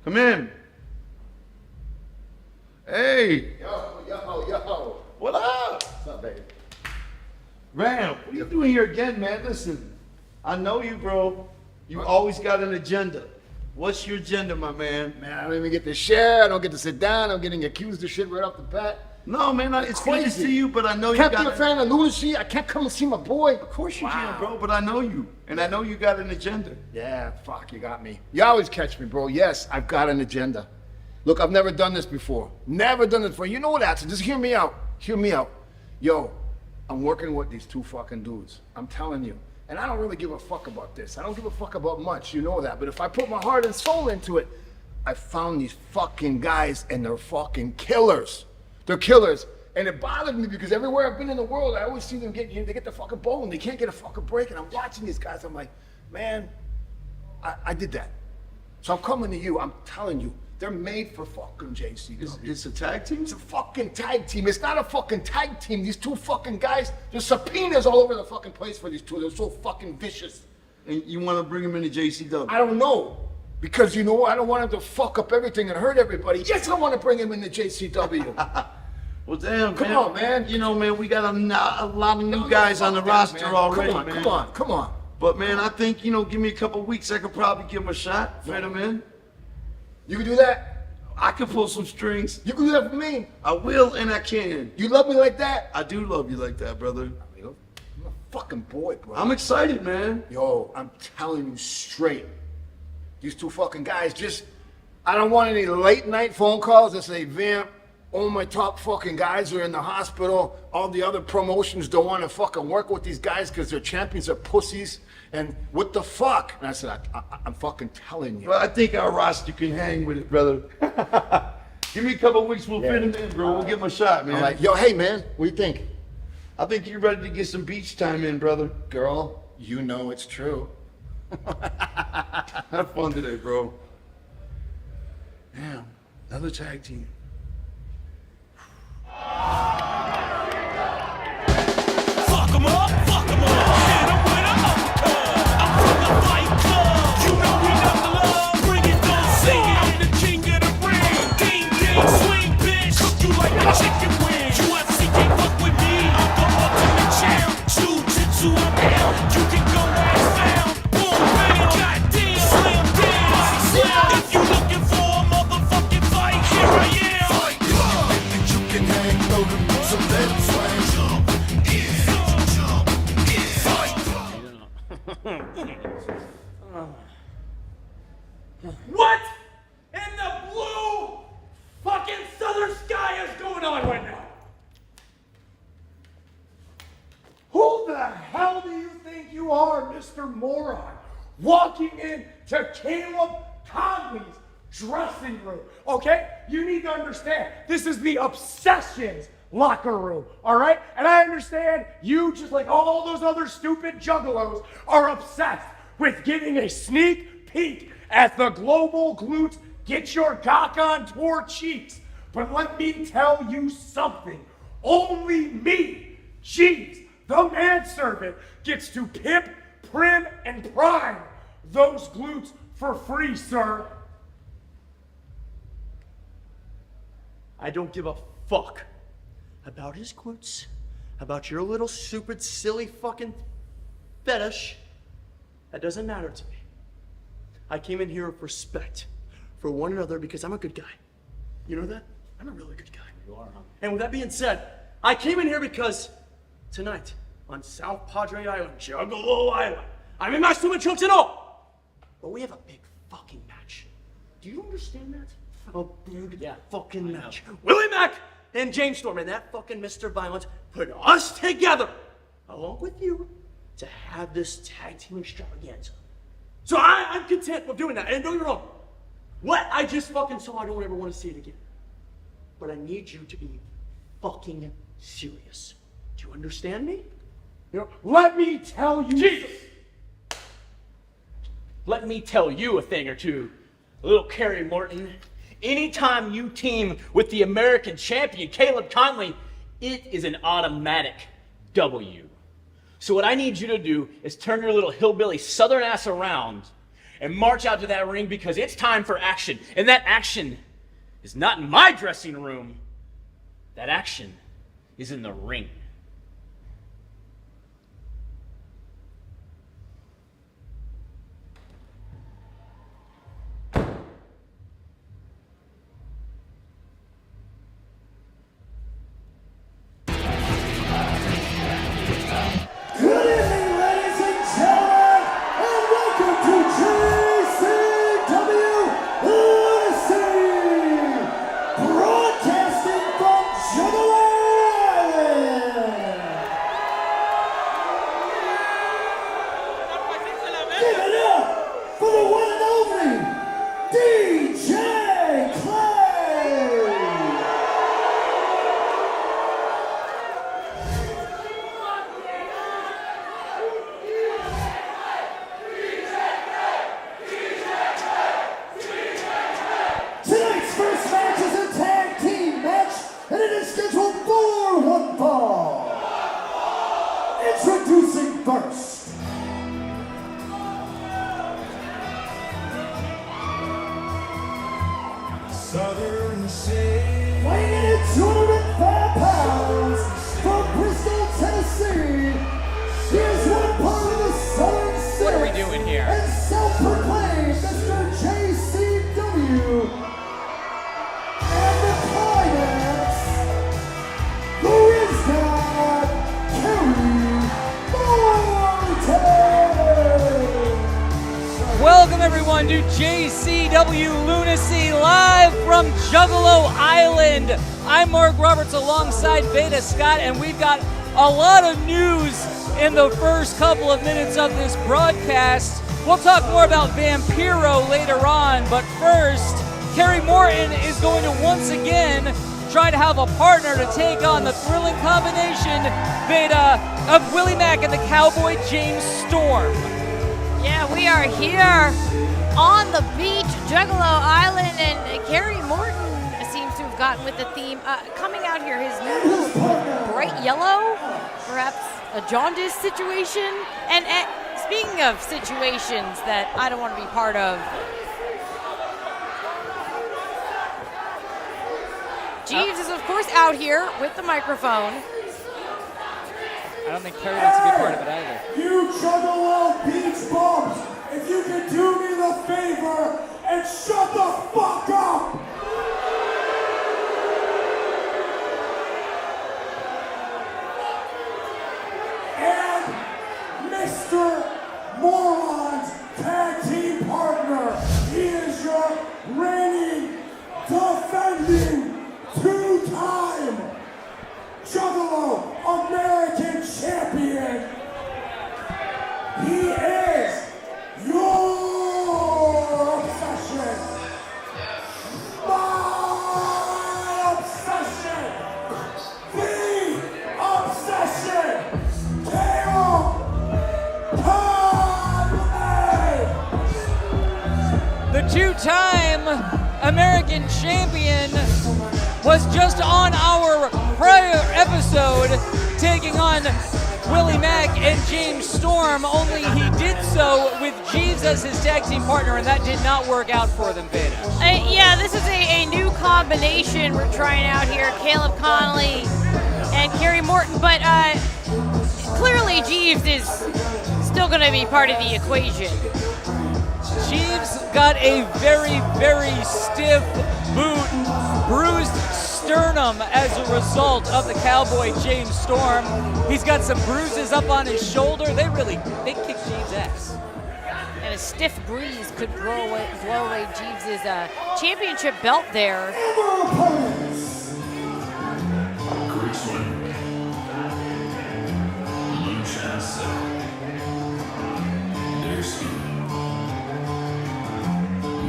Come in. Hey. Yo. What up? What's up, baby? Man, what are you doing here again, man? Listen, I know you, bro. You always got an agenda. What's your agenda, my man? Man, I don't even get to share. I don't get to sit down. I'm getting accused of shit right off the bat. No, man, it's good to crazy. see you, but I know you Can't got... be a fan of Lunacy. I can't come and see my boy. Of course you can, bro, but I know you. And I know you got an agenda. Yeah, fuck, you got me. You always catch me, bro. Yes, I've got an agenda. Look, I've never done this before. Never done this before. You know that, so just hear me out. Hear me out. Yo, I'm working with these two fucking dudes. I'm telling you. And I don't really give a fuck about this. I don't give a fuck about much, you know that. But if I put my heart and soul into it, I found these fucking guys and they're fucking killers. They're killers. And it bothered me because everywhere I've been in the world, I always see them they get the fucking bone. They can't get a fucking break. And I'm watching these guys. I'm like, man, I did that. So I'm coming to you. I'm telling you, they're made for fucking JCW. It's a tag team? It's a fucking tag team. It's not a fucking tag team. These two fucking guys, there's subpoenas all over the fucking place for these two. They're so fucking vicious. And you want to bring them into JCW? I don't know. Because you know what? I don't want them to fuck up everything and hurt everybody. Yes, I want to bring him into JCW. Well, damn, Come on, man. You know, man, we got a lot of new guys on the roster already, man. Come on. But, man, I think, give me a couple weeks, I could probably give him a shot, fit him in. You can do that? I can pull some strings. You can do that for me? I will and I can. You love me like that? I do love you like that, brother. I'm a fucking boy, bro. I'm excited, man. Yo, I'm telling you straight. These two fucking guys I don't want any late night phone calls that say, Vamp, all my top fucking guys are in the hospital. All the other promotions don't want to fucking work with these guys because their champions are pussies. And what the fuck? And I said, I'm fucking telling you. Well, I think our roster can hang with it, brother. Give me a couple weeks, we'll fit him in, bro. We'll give him a shot, man. I'm like, yo, hey, man, what do you think? I think you're ready to get some beach time in, brother. Girl, you know it's true. Have fun today, bro. Damn, another tag team. Fuck 'em up, fuck 'em up. Hit 'em with an uppercut. I'm from the Fight Club. You know we love the love. Bring it, don't sing it. I'm the king of the ring. Ding, ding, swing, bitch. Cook you like a chicken wing. UFC can't fuck with me. I'm the ultimate champ. Jiu-jitsu, I'm down. You can go as found. Boom, bam, goddamn, slam down. If you looking for a motherfucking fight, here I am. Fight Club. You can hang low to some little swing. What in the blue fucking southern sky is going on right now? Who the hell do you think you are, Mr. Moron? Walking into Caleb Conley's dressing room, okay? You need to understand, this is the Obsessions locker room, all right? And I understand you, just like all those other stupid juggalos, are obsessed with getting a sneak peek at the global glutes get your cock on tour cheeks. But let me tell you something. Only me, Jeeves, the manservant, gets to pimp, prim, and prime those glutes for free, sir. I don't give a fuck about his glutes, about your little stupid, silly fucking fetish. That doesn't matter to me. I came in here with respect for one another because I'm a good guy. You know that? I'm a really good guy. You are, huh? And with that being said, I came in here because tonight on South Padre Island, Juggalo Island, I'm in my swimming trunks and all, but we have a big fucking match. Do you understand that? A big fucking match. Willie Mack and James Storm and that fucking Mr. Violence put us together, along with you, to have this tag team extravaganza. So I'm content with doing that. And don't get me wrong, what I just fucking saw, I don't ever want to see it again. But I need you to be fucking serious. Do you understand me? You know, let me tell you. Jesus! Let me tell you a thing or two, little Kerry Morton. Anytime you team with the American champion, Caleb Conley, it is an automatic W. So what I need you to do is turn your little hillbilly southern ass around and march out to that ring because it's time for action. And that action is not in my dressing room. That action is in the ring. Good evening, ladies and gentlemen, and welcome to JCW Lunacy, broadcasting from Juggalo Island. Give it up for the one and only DJ Clay. Tonight's first match is a tag team match, and it is scheduled for one fall. Introducing first. Southern Sea. Weighing in at 205 pounds from Bristol, Tennessee. Here's one part of the Southern Six. What are we doing here? And self-proclaimed Mr. JCW. And the climax, the Wisdom, Kerry Morton. Welcome everyone to JCW Lunacy live from Juggalo Island. I'm Mark Roberts alongside Beta Scott, and we've got a lot of news in the first couple of minutes of this broadcast. We'll talk more about Vampiro later on, but first, Kerry Morton is going to once again try to have a partner to take on the thrilling combination, Beta, of Willie Mack and the Cowboy James Storm. Yeah, we are here on the beach, Juggalo Island, and Kerry Morton seems to have gotten with the theme. Coming out here, his new bright yellow, perhaps a jaundice situation. And speaking of situations that I don't want to be part of, Jeeves is of course out here with the microphone. I don't think Kerry wants to be part of it either. You Juggalo Beach Bums, if you could do me the favor and shut the fuck up! And Mr. Moron's tag team partner, he is your reigning, defending, two-time Juggalo American champion. He is your obsession. My obsession. The obsession. Caleb Conley. The two-time American champion was just on our prior episode taking on Willie Mack and James Storm, only he did so with Jeeves as his tag team partner, and that did not work out for them, Beta. Yeah, this is a new combination we're trying out here. Caleb Conley and Kerry Morton, but clearly Jeeves is still going to be part of the equation. Jeeves got a very, very stiff boot, bruised sternum as a result of the Cowboy James Storm. He's got some bruises up on his shoulder. They kick Jeeves' ass. And a stiff breeze could blow away Jeeves' championship belt there.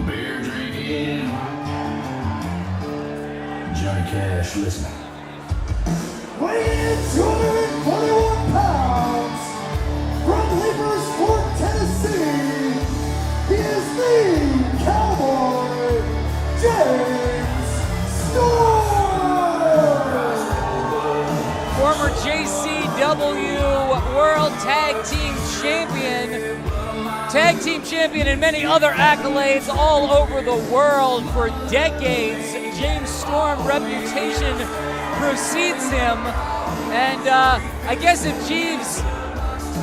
Beer drinking. Johnny Cash, listen. Weighing in 241 pounds, from Leaversfort, Tennessee, he is the Cowboy James Storm. Former JCW World Tag Team Champion tag team champion, and many other accolades all over the world for decades. James Storm reputation precedes him. And I guess if Jeeves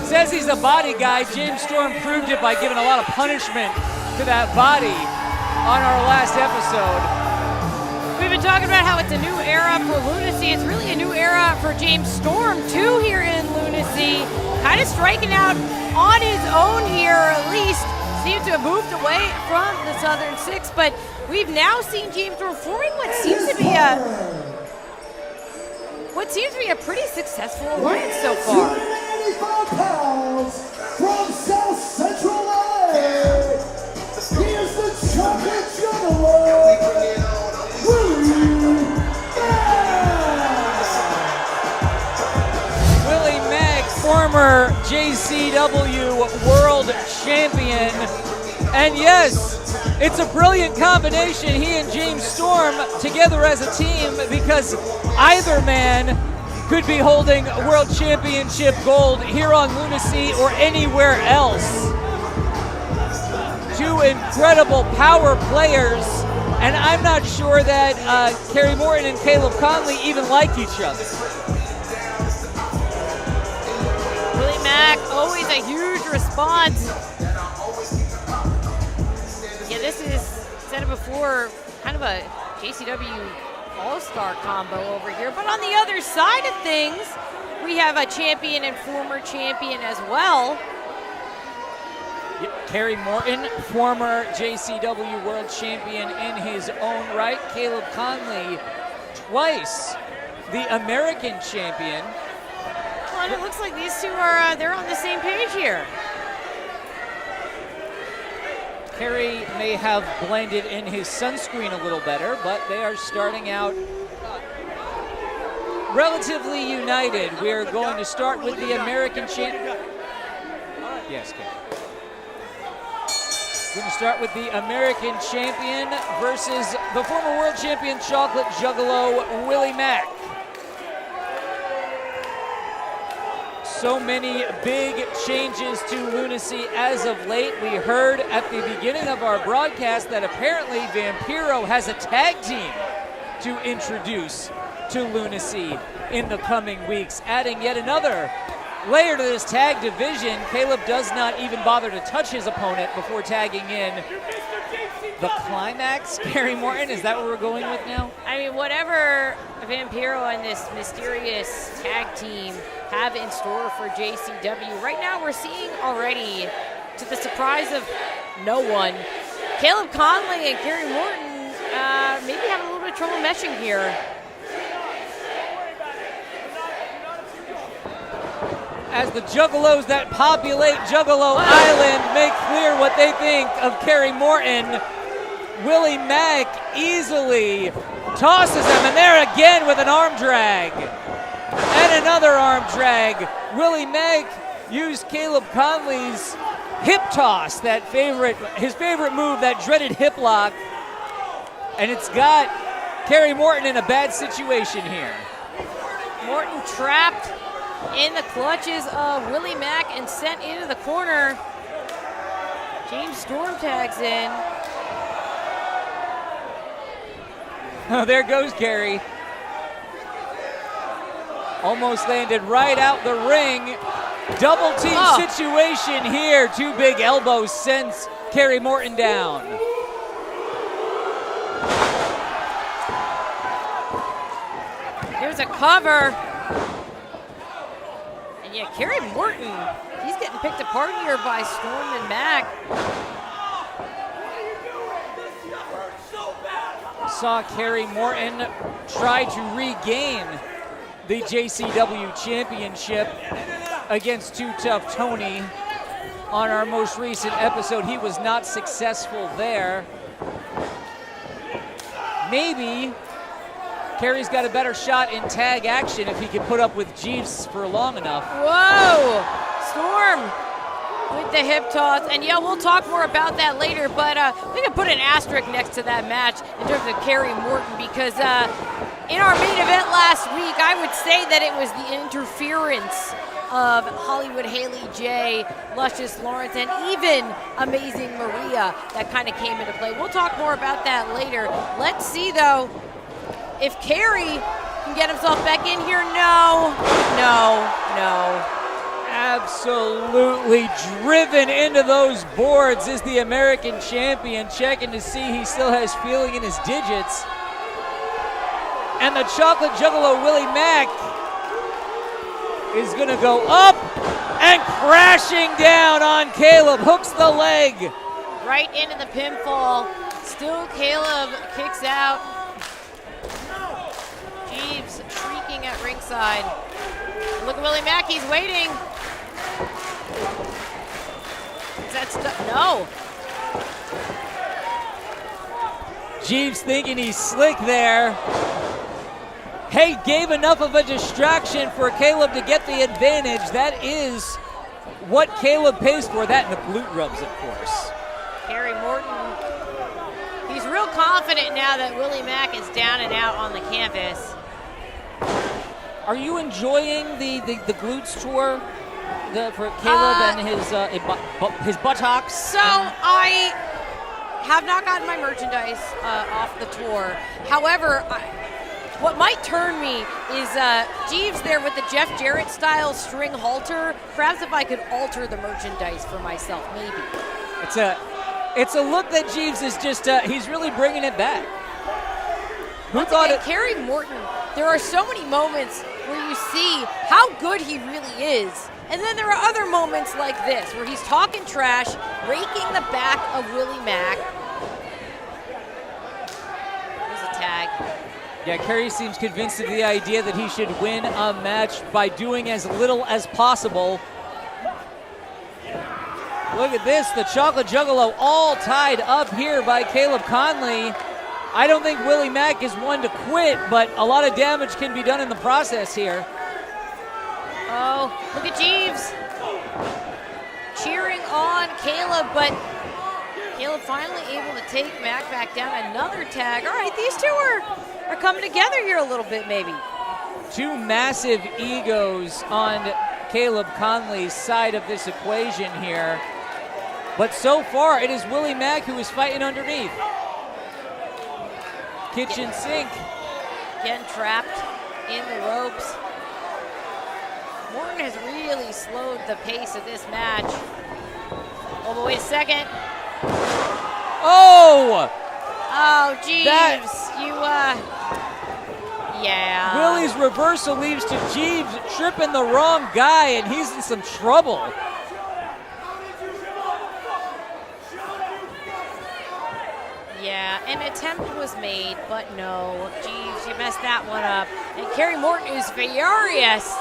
says he's a body guy, James Storm proved it by giving a lot of punishment to that body on our last episode. We've been talking about how it's a new era for Lunacy. It's really a new era for James Storm, too, here in Lunacy. Kind of striking out on his own here, at least. Seems to have moved away from the Southern Six, but we've now seen James Storm forming what seems to be a pretty successful alliance so far. 285 pounds from South Central LA. He is the chocolate juggalo, Willie Mack, former JCW World Champion. And yes, it's a brilliant combination, he and James Storm together as a team, because either man could be holding World Championship gold here on Lunacy or anywhere else. Two incredible power players, and I'm not sure that Kerry Morton and Caleb Conley even like each other. Willie Mack, always a huge response. Yeah, this is, said it before, kind of a JCW all-star combo over here. But on the other side of things, we have a champion and former champion as well. Kerry Morton, former JCW World Champion in his own right. Caleb Conley, twice the American champion. Well, and it looks like these two are they're on the same page here. Kerry may have blended in his sunscreen a little better, but they are starting out relatively united. We are going to start with the American champion. Yes, Kerry. We're going to start with the American champion versus the former world champion chocolate juggalo, Willie Mack. So many big changes to Lunacy as of late. We heard at the beginning of our broadcast that apparently Vampiro has a tag team to introduce to Lunacy in the coming weeks, adding yet another layer to this tag division. Caleb does not even bother to touch his opponent before tagging in the Climax. Kerry Morton, is that what we're going with now? I mean, whatever Vampiro and this mysterious tag team have in store for JCW, right now we're seeing already, to the surprise of no one, Caleb Conley and Kerry Morton maybe having a little bit of trouble meshing here. As the Juggalos that populate Juggalo Island make clear what they think of Kerry Morton, Willie Mack easily tosses him, and there again with an arm drag. And another arm drag. Willie Mack used Caleb Conley's hip toss, his favorite move, that dreaded hip lock. And it's got Kerry Morton in a bad situation here. Morton trapped in the clutches of Willie Mack and sent into the corner. James Storm tags in. Oh, there goes Kerry. Almost landed right out the ring. Double team situation here. Two big elbows sends Kerry Morton down. There's a cover. And yeah, Kerry Morton, he's getting picked apart here by Storm and Mack. Saw Kerry Morton try to regain the JCW championship against Too Tough Tony on our most recent episode. He was not successful there. Maybe Kerry's got a better shot in tag action if he can put up with Jeeves for long enough. Whoa! Storm with the hip toss. And yeah, we'll talk more about that later, but we can put an asterisk next to that match in terms of Kerry Morton, because in our main event last week, I would say that it was the interference of Hollywood Haley J, Luscious Lawrence, and even Amazing Maria that kind of came into play. We'll talk more about that later. Let's see, though, if Kerry can get himself back in here. No. Absolutely driven into those boards is the American champion, checking to see he still has feeling in his digits. And the chocolate juggalo Willie Mack is going to go up and crashing down on Caleb, hooks the leg. Right into the pinfall. Still Caleb kicks out. Jeeves shrieking at ringside. Look at Willie Mack, he's waiting. Is that no. Jeeves thinking he's slick there. Hey, gave enough of a distraction for Caleb to get the advantage. That is what Caleb pays for, that and the glute rubs, of course. Kerry Morton, he's real confident now that Willie Mack is down and out on the canvas. Are you enjoying the glutes tour for Caleb and his buttocks? So I have not gotten my merchandise off the tour. However, what might turn me is Jeeves there with the Jeff Jarrett style string halter. Perhaps if I could alter the merchandise for myself, maybe. It's a look that Jeeves is just, he's really bringing it back. Who Once thought again, it? Kerry Morton, there are so many moments where you see how good he really is. And then there are other moments like this where he's talking trash, raking the back of Willie Mack. There's a tag. Yeah, Kerry seems convinced of the idea that he should win a match by doing as little as possible. Look at this, the chocolate juggalo all tied up here by Caleb Conley. I don't think Willie Mack is one to quit, but a lot of damage can be done in the process here. Oh, look at Jeeves cheering on Caleb, but Caleb finally able to take Mack back down. Another tag. All right, these two are coming together here a little bit, maybe. Two massive egos on Caleb Conley's side of this equation here. But so far, it is Willie Mack who is fighting underneath. Kitchen sink. Again, trapped in the ropes. Morton has really slowed the pace of this match. Oh, but wait a second. Oh! Oh, Jeeves, yeah. Willie's reversal leads to Jeeves tripping the wrong guy, and he's in some trouble. Yeah, an attempt was made, but no. Jeeves, you messed that one up. And Kerry Morton is furious.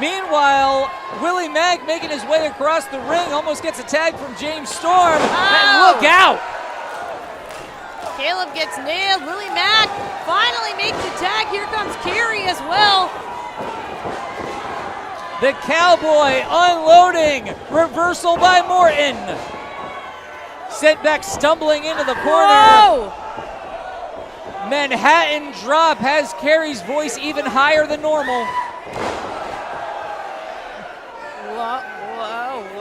Meanwhile, Willie Mack making his way across the ring almost gets a tag from James Storm. And look out! Caleb gets nailed. Willie Mack finally makes the tag. Here comes Kerry as well. The Cowboy unloading. Reversal by Morton. Sent back stumbling into the corner. Whoa! Manhattan drop has Kerry's voice even higher than normal.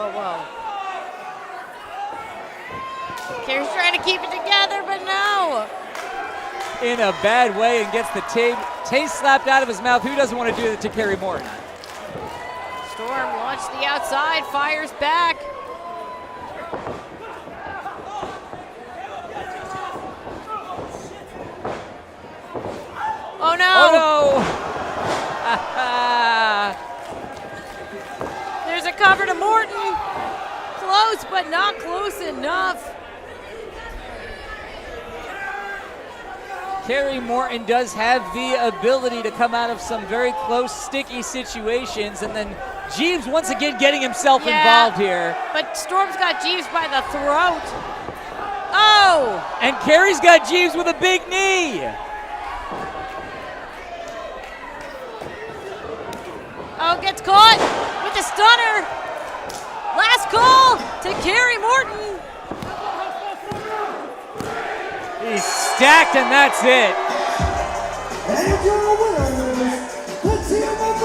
Whoa. Kerry's trying to keep it together, but no. In a bad way and gets the taste slapped out of his mouth. Who doesn't want to do that to Kerry Morton? Storm launched the outside, fires back. Oh no! Oh no! There's a cover to Morton. Close, but not close enough. Kerry Morton does have the ability to come out of some very close, sticky situations, and then Jeeves once again getting himself involved here. But Storm's got Jeeves by the throat. Oh! And Kerry's got Jeeves with a big knee. Oh, gets caught with the stunner. Last call to Kerry Morton. He's stacked, and that's it. And your winners, the team of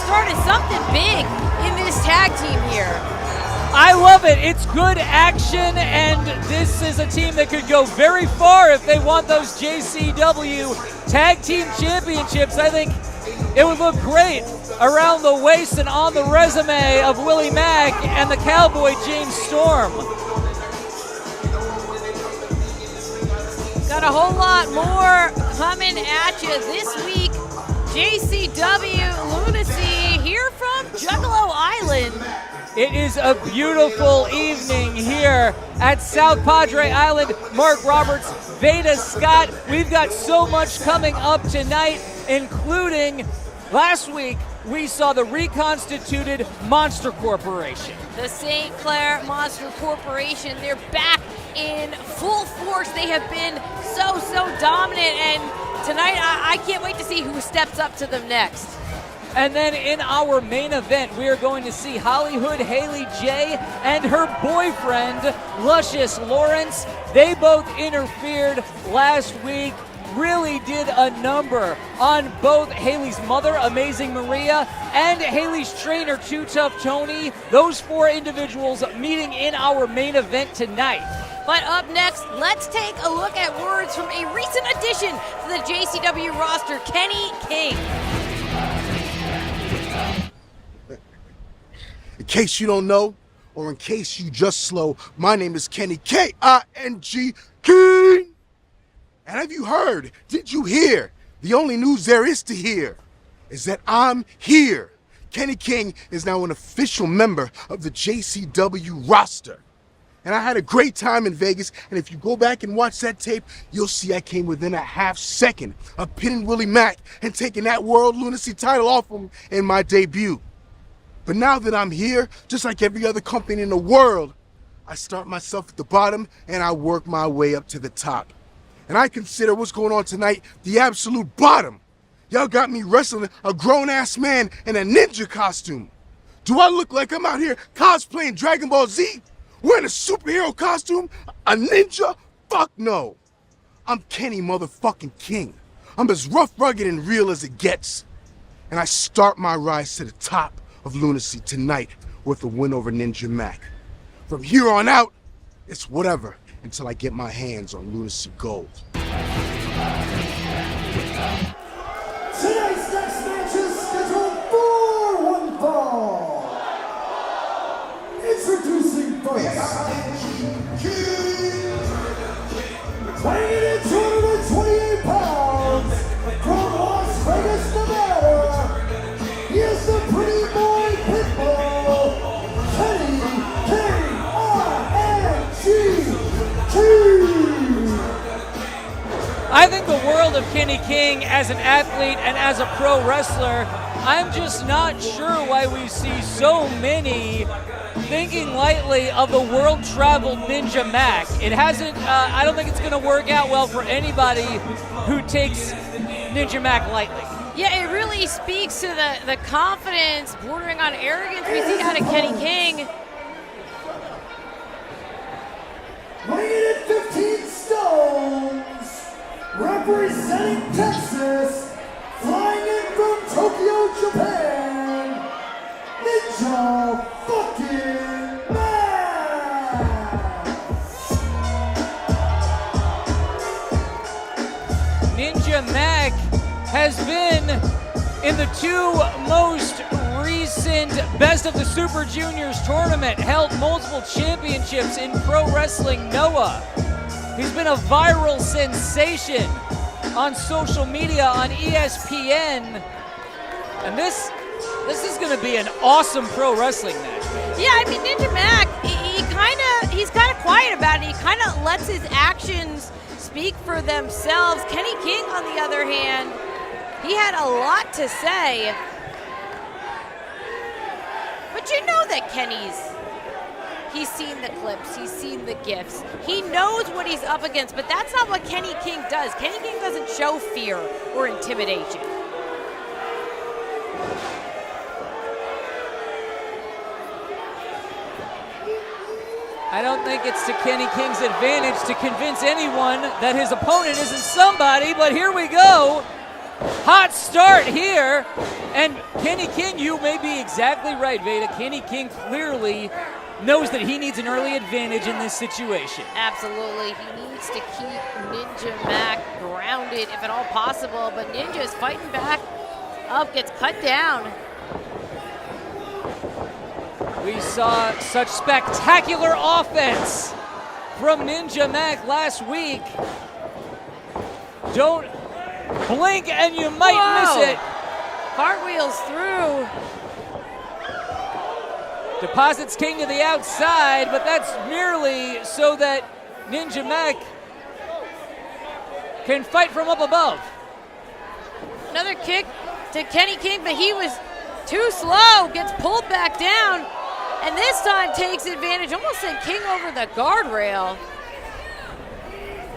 started something big in this tag team here. I love it. It's good action, and this is a team that could go very far if they want those JCW Tag Team Championships. I think it would look great around the waist and on the resume of Willie Mack and the Cowboy James Storm. Got a whole lot more coming at you this week. JCW Lunacy here from Juggalo Island. It is a beautiful evening here at South Padre Island. Mark Roberts, Veda Scott. We've got so much coming up tonight, including last week we saw the reconstituted Monster Corporation. The St. Clair Monster Corporation, they're back in full force. They have been so dominant, and tonight I can't wait to see who steps up to them next. And then in our main event, we are going to see Hollywood Haley J and her boyfriend, Luscious Lawrence. They both interfered last week, really did a number on both Haley's mother, Amazing Maria, and Haley's trainer, Too Tough Tony. Those four individuals meeting in our main event tonight. But up next, let's take a look at words from a recent addition to the JCW roster, Kenny King. In case you don't know, or in case you just slow, my name is Kenny, K-I-N-G, King. And have you heard, did you hear, the only news there is to hear is that I'm here. Kenny King is now an official member of the JCW roster. And I had a great time in Vegas, and if you go back and watch that tape, you'll see I came within a half second of pinning Willie Mack and taking that World Lunacy title off him in my debut. But now that I'm here, just like every other company in the world, I start myself at the bottom and I work my way up to the top. And I consider what's going on tonight the absolute bottom. Y'all got me wrestling a grown-ass man in a ninja costume. Do I look like I'm out here cosplaying Dragon Ball Z? Wearing a superhero costume? A ninja? Fuck no. I'm Kenny motherfucking King. I'm as rough, rugged, and real as it gets. And I start my rise to the top of Lunacy tonight with a win over Ninja Mack. From here on out, it's whatever until I get my hands on Lunacy Gold. Tonight's next match is scheduled for one fall. Introducing first, weighing in 228 pounds from Las Vegas, Nevada. He is the pretty boy pitbull, Kenny K-I-N-G. I think the world of Kenny King as an athlete and as a pro wrestler. I'm just not sure why we see so many thinking lightly of the world-traveled Ninja Mack. It hasn't, I don't think it's going to work out well for anybody who takes Ninja Mack lightly. Yeah, it really speaks to the confidence, bordering on arrogance we see out of Kenny King. Weighing in 15 stones, representing Texas, flying in from Tokyo, Japan, Ninja fucking Mack! Ninja Mack has been in the two most recent Best of the Super Juniors tournament, held multiple championships in Pro Wrestling Noah. He's been a viral sensation on social media, on ESPN, and this is going to be an awesome pro wrestling match. Yeah, I mean, Ninja Mack, he's kind of quiet about it. He kind of lets his actions speak for themselves. Kenny King, on the other hand, he had a lot to say. But you know that he's seen the clips, he's seen the gifts. He knows what he's up against, but that's not what Kenny King does. Kenny King doesn't show fear or intimidation. I don't think it's to Kenny King's advantage to convince anyone that his opponent isn't somebody, but here we go. hot start here. And Kenny King, you may be exactly right, Veda. Kenny King clearly knows that he needs an early advantage in this situation. Absolutely. He needs to keep Ninja Mac grounded if at all possible, but Ninja is fighting back up, gets cut down. We saw such spectacular offense from Ninja Mac last week. Don't blink and you might miss it. Cartwheels through. Deposits King to the outside, but that's merely so that Ninja Mac can fight from up above. Another kick to Kenny King, but he was too slow, gets pulled back down, and this time takes advantage, almost sent King over the guardrail.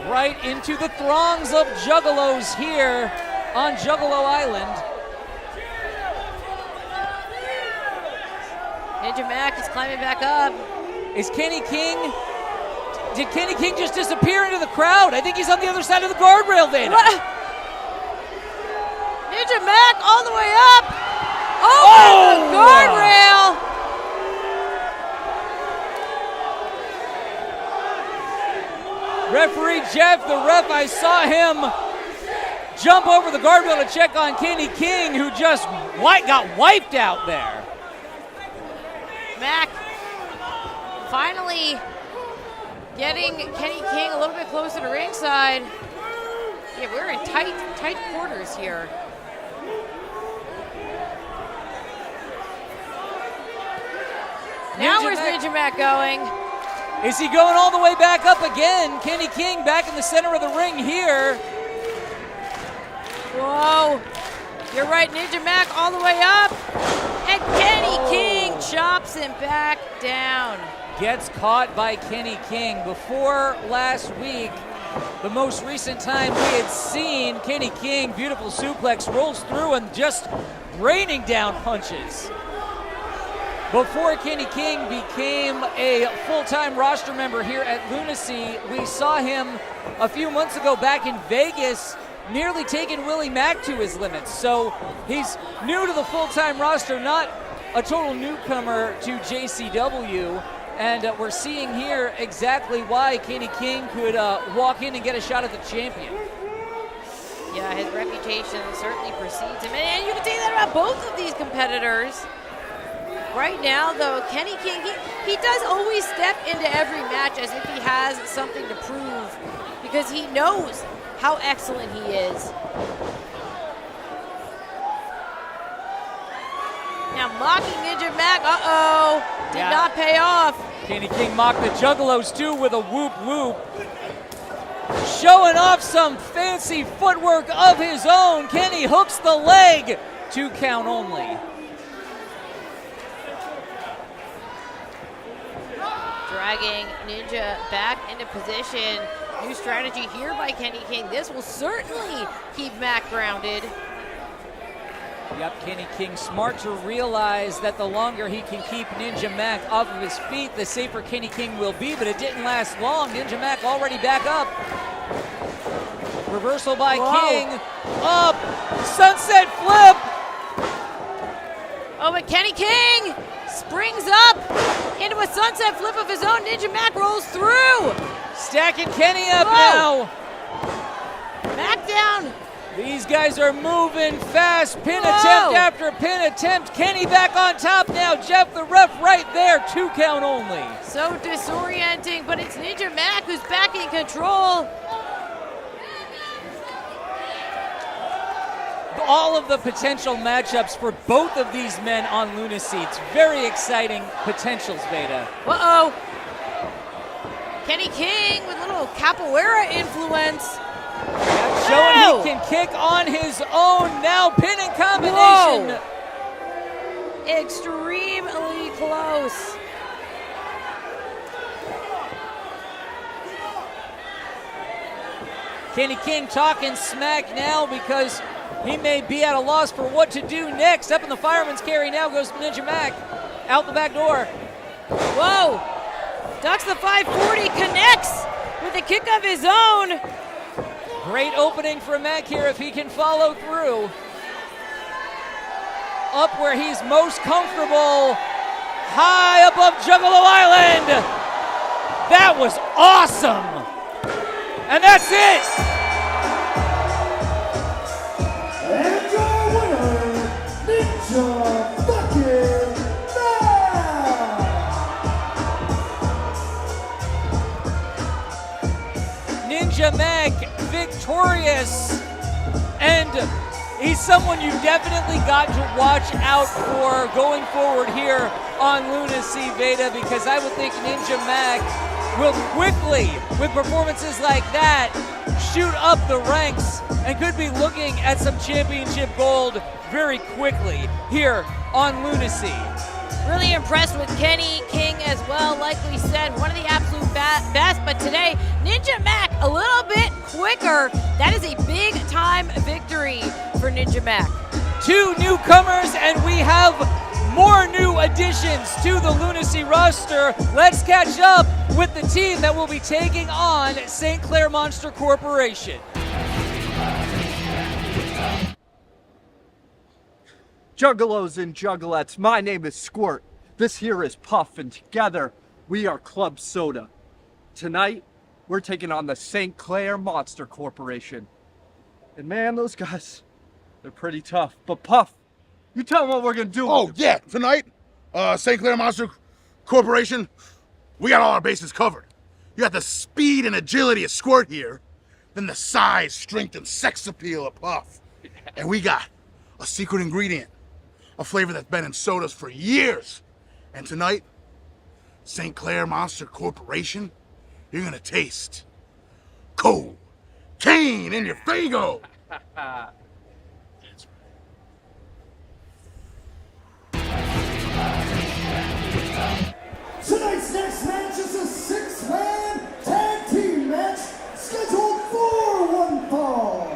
Right into the throngs of juggalos here on Juggalo Island. Ninja Mac is climbing back up. Is Kenny King, did Kenny King just disappear into the crowd? I think he's on the other side of the guardrail, Veda. Ninja Mac all the way up, over the guardrail. Referee Jeff, the ref, I saw him jump over the guardrail to check on Kenny King, who just got wiped out there. Mac finally getting Kenny King a little bit closer to ringside. Yeah, we're in tight quarters here. Now where's Ninja Mac going? Is he going all the way back up again? Kenny King back in the center of the ring here. Whoa. You're right, Ninja Mac all the way up. And Kenny King chops him back down. Gets caught by Kenny King. Before last week, the most recent time we had seen Kenny King, beautiful suplex, rolls through and just raining down punches. Before Kenny King became a full-time roster member here at Lunacy, we saw him a few months ago back in Vegas nearly taking Willie Mack to his limits. So he's new to the full-time roster, not a total newcomer to JCW. And we're seeing here exactly why Kenny King could walk in and get a shot at the champion. Yeah, his reputation certainly precedes him. And you can say that about both of these competitors. Right now, though, Kenny King, he does always step into every match as if he has something to prove because he knows how excellent he is. Now mocking Ninja Mac, did not pay off. Kenny King mocked the Juggalos too with a whoop whoop. Showing off some fancy footwork of his own. Kenny hooks the leg, 2 count only. Dragging Ninja back into position. New strategy here by Kenny King. This will certainly keep Mac grounded. Yep, Kenny King smart to realize that the longer he can keep Ninja Mac off of his feet, the safer Kenny King will be, but it didn't last long. Ninja Mac already back up. Reversal by King. Up. Sunset flip. Oh, but Kenny King springs up into a sunset flip of his own. Ninja Mac rolls through. Stacking Kenny up now. Mac down. These guys are moving fast. Pin attempt after pin attempt. Kenny back on top now. Jeff, the ref, right there. 2 count only. So disorienting, but it's Ninja Mac who's back in control. All of the potential matchups for both of these men on Lunacy. It's very exciting potentials, Veda. Uh-oh. Kenny King with a little capoeira influence. Showing he can kick on his own now. Pinning combination. Whoa. Extremely close. Kenny King talking smack now because he may be at a loss for what to do next. Up in the fireman's carry now goes Ninja Mac. Out the back door. Whoa. Ducks the 540, connects with a kick of his own. Great opening for Mac here if he can follow through. Up where he's most comfortable, high above Juggalo Island. That was awesome. And that's it. And your winner, Ninja fucking Mac! Ninja Mac victorious. And he's someone you definitely got to watch out for going forward here on Lunacy Beta, because I would think Ninja Mac will quickly, with performances like that, shoot up the ranks and could be looking at some championship gold very quickly here on Lunacy. Really impressed with Kenny King as well. Like we said, one of the absolute best, but today, Ninja Mac a little bit quicker. That is a big time victory for Ninja Mac. Two newcomers, and we have more new additions to the Lunacy roster. Let's catch up with the team that will be taking on St. Clair Monster Corporation. Juggalos and juggalettes, my name is Squirt. This here is Puff, and together we are Club Soda. Tonight, we're taking on the St. Clair Monster Corporation. And man, those guys, they're pretty tough. But Puff, you tell them what we're gonna do. Oh, yeah, tonight, St. Clair Monster Corporation, we got all our bases covered. You got the speed and agility of Squirt here, then the size, strength, and sex appeal of Puff. And we got a secret ingredient, a flavor that's been in sodas for years. And tonight, St. Clair Monster Corporation, you're gonna taste cocaine in your Fago. Tonight's next match is a six-man tag team match scheduled for one fall.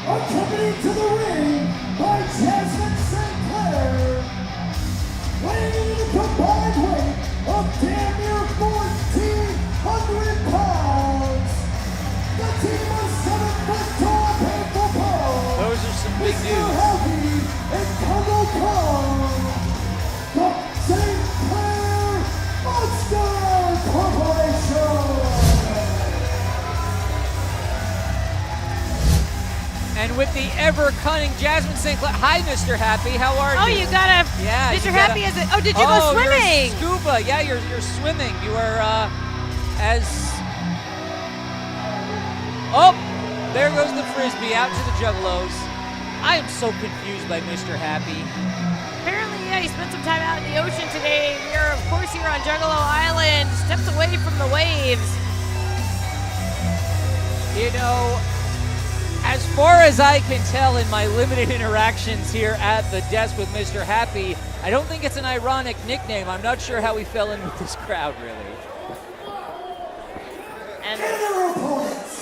Accompanied to the ring by Jasmine St. Clair, weighing in a combined weight of damn near 1,400 pounds. The team of 7-foot tall painful Paul. Those are some big Mr. news. Healthy and Congo Kong. The St. Clair Monster Corporation. And with the ever-cunning Jasmine St. Clair. Hi, Mr. Happy. How are Oh, you? you gotta. Yeah, Mr. you gotta- Happy is it? Oh, did you go You're swimming? scuba. Yeah, you're swimming. You are as. Oh, there goes the frisbee out to the Juggalos. I am so confused by Mr. Happy. Apparently, yeah, he spent some time out in the ocean today. We are, of course, here on Juggalo Island, steps away from the waves. You know, as far as I can tell in my limited interactions here at the desk with Mr. Happy, I don't think it's an ironic nickname. I'm not sure how he fell in with this crowd, really. And Their opponents.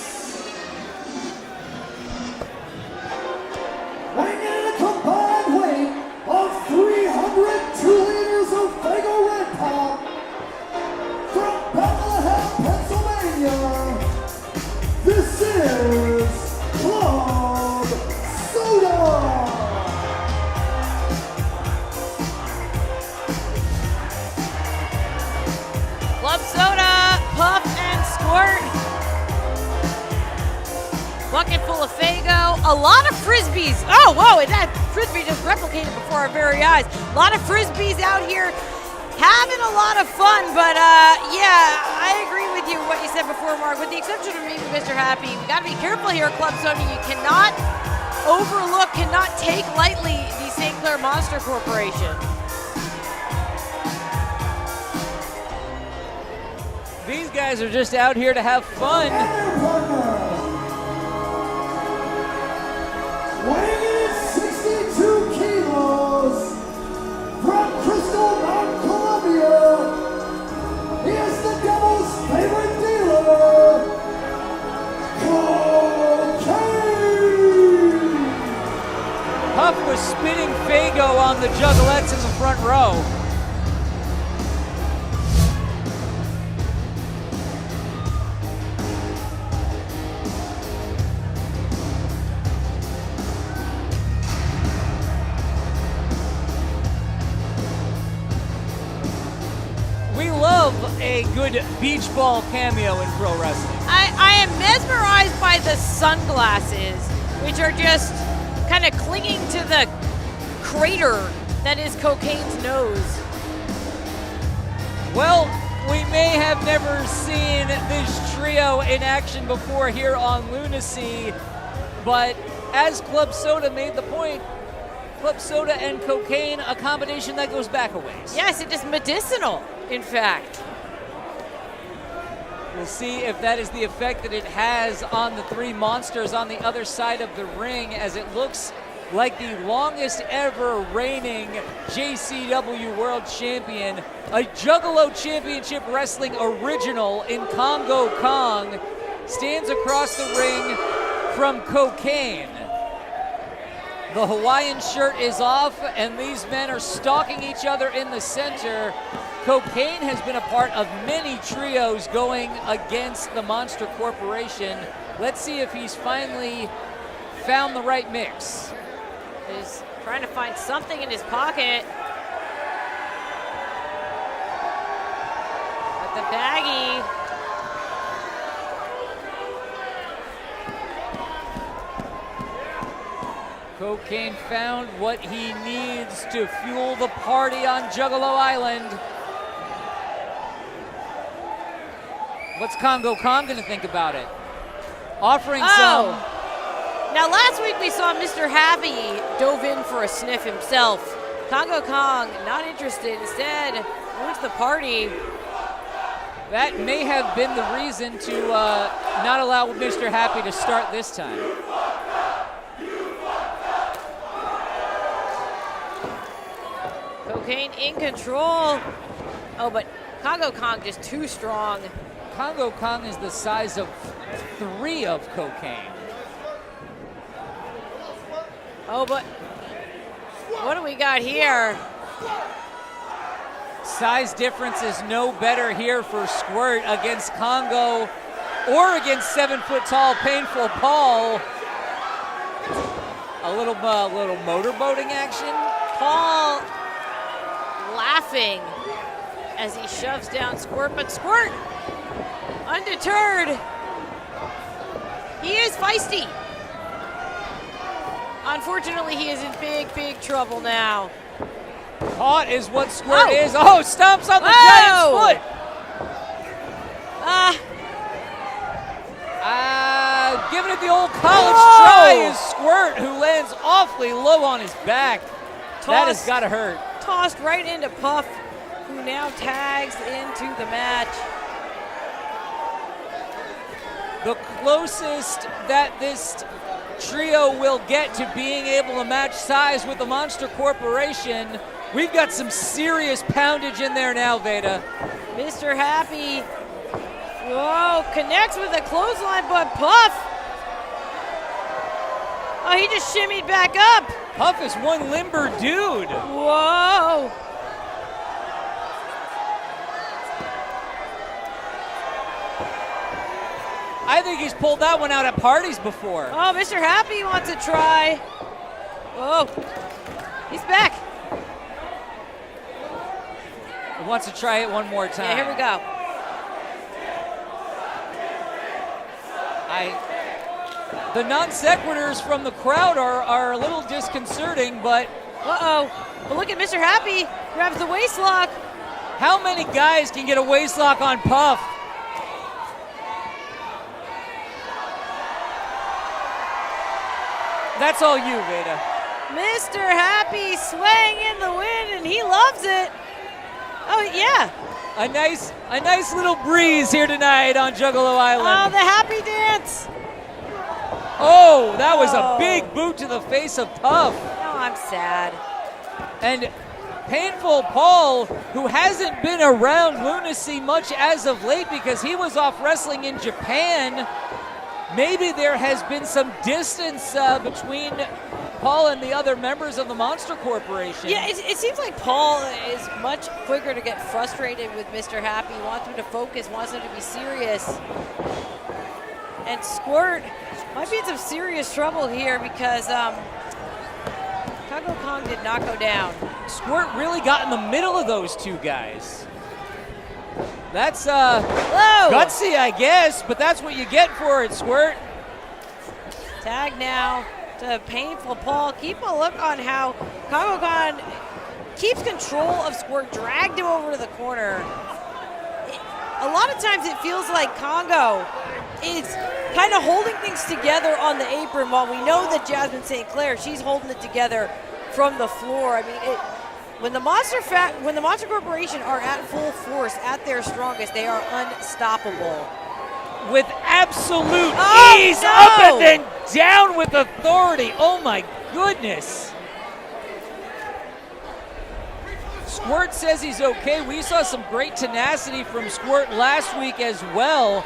Weighing in a combined weight of 302 liters of Fago Red Pop from Bethlehem, Pennsylvania. This is Club Soda. Club Soda, Puff, and Squirt. Bucket full of Fago. A lot of frisbees. Oh, whoa, and that frisbee just replicated before our very eyes. A lot of frisbees out here having a lot of fun, but yeah, I agree with you what you said before, Mark. With the exception of maybe Mr. Happy, we gotta be careful here at Club Soda. You cannot overlook, cannot take lightly the St. Clair Monster Corporation. These guys are just out here to have fun. And their partner. Weighing in at 62 kilos from Crystal Mountain, Columbia, he is the devil's favorite dealer, cocaine. Puff was spitting Fago on the Juggalettes in the front row. a good beach ball cameo in pro wrestling. I am mesmerized by the sunglasses, which are just kind of clinging to the crater that is Cocaine's nose. Well, we may have never seen this trio in action before here on Lunacy, but as Club Soda made the point, Club Soda and cocaine, a combination that goes back a ways. Yes, it is medicinal, in fact. We'll see if that is the effect that it has on the three monsters on the other side of the ring, as it looks like the longest ever reigning JCW World Champion, a Juggalo Championship Wrestling original in Congo Kong, stands across the ring from Cocaine. The Hawaiian shirt is off, and these men are stalking each other in the center. Cocaine has been a part of many trios going against the Monster Corporation. Let's see if he's finally found the right mix. He's trying to find something in his pocket. With the baggie. Cocaine found what he needs to fuel the party on Juggalo Island. What's Congo Kong gonna think about it? Offering some. Now last week we saw Mr. Happy dove in for a sniff himself. Congo Kong not interested, instead went to the party. That may have been the reason to not allow Mr. Happy to start this time. Cocaine in control. Oh, but Congo Kong just too strong. Congo Kong is the size of 3 of Cocaine. Oh, but what do we got here? Size difference is no better here for Squirt against Congo or against 7-foot-tall Painful Paul. A little motorboating action. Paul laughing as he shoves down Squirt, but Squirt, undeterred. He is feisty. Unfortunately, he is in big, big trouble now. Caught is what Squirt is. Oh, stomps on the giant's foot. Giving it the old college try is Squirt, who lands awfully low on his back. That has got to hurt. Tossed right into Puff, who now tags into the match. The closest that this trio will get to being able to match size with the Monster Corporation. We've got some serious poundage in there now, Veda. Mr. Happy, whoa, connects with a clothesline, but Puff, oh, he just shimmied back up. Puff is one limber dude. Whoa. I think he's pulled that one out at parties before. Oh, Mr. Happy wants to try. Oh, he's back. He wants to try it one more time. Yeah, here we go. The non sequiturs from the crowd are a little disconcerting, but. But look at Mr. Happy, grabs the waist lock. How many guys can get a waist lock on Puff? That's all you, Veda. Mr. Happy swaying in the wind, and he loves it. Oh, yeah. A nice little breeze here tonight on Juggalo Island. Oh, the happy dance. Oh, that was a big boot to the face of Puff. Oh, I'm sad. And Painful Paul, who hasn't been around Lunacy much as of late because he was off wrestling in Japan. Maybe there has been some distance between Paul and the other members of the Monster Corporation. Yeah, it seems like Paul is much quicker to get frustrated with Mr. Happy, wants him to focus, wants him to be serious. And Squirt might be in some serious trouble here because Congo Kong did not go down. Squirt really got in the middle of those two guys. That's Whoa! gutsy, I guess, but that's what you get for it, Squirt. Tag now to Painful Paul. Keep a look on how Congo Khan keeps control of Squirt, dragged him over to the corner. A lot of times it feels like Congo is kind of holding things together on the apron, while we know that Jasmine St. Clair, she's holding it together from the floor. I mean, when the Monster Corporation are at full force, at their strongest, they are unstoppable. With absolute ease, no! up and then down with authority. Oh my goodness. Squirt says he's okay. We saw some great tenacity from Squirt last week as well.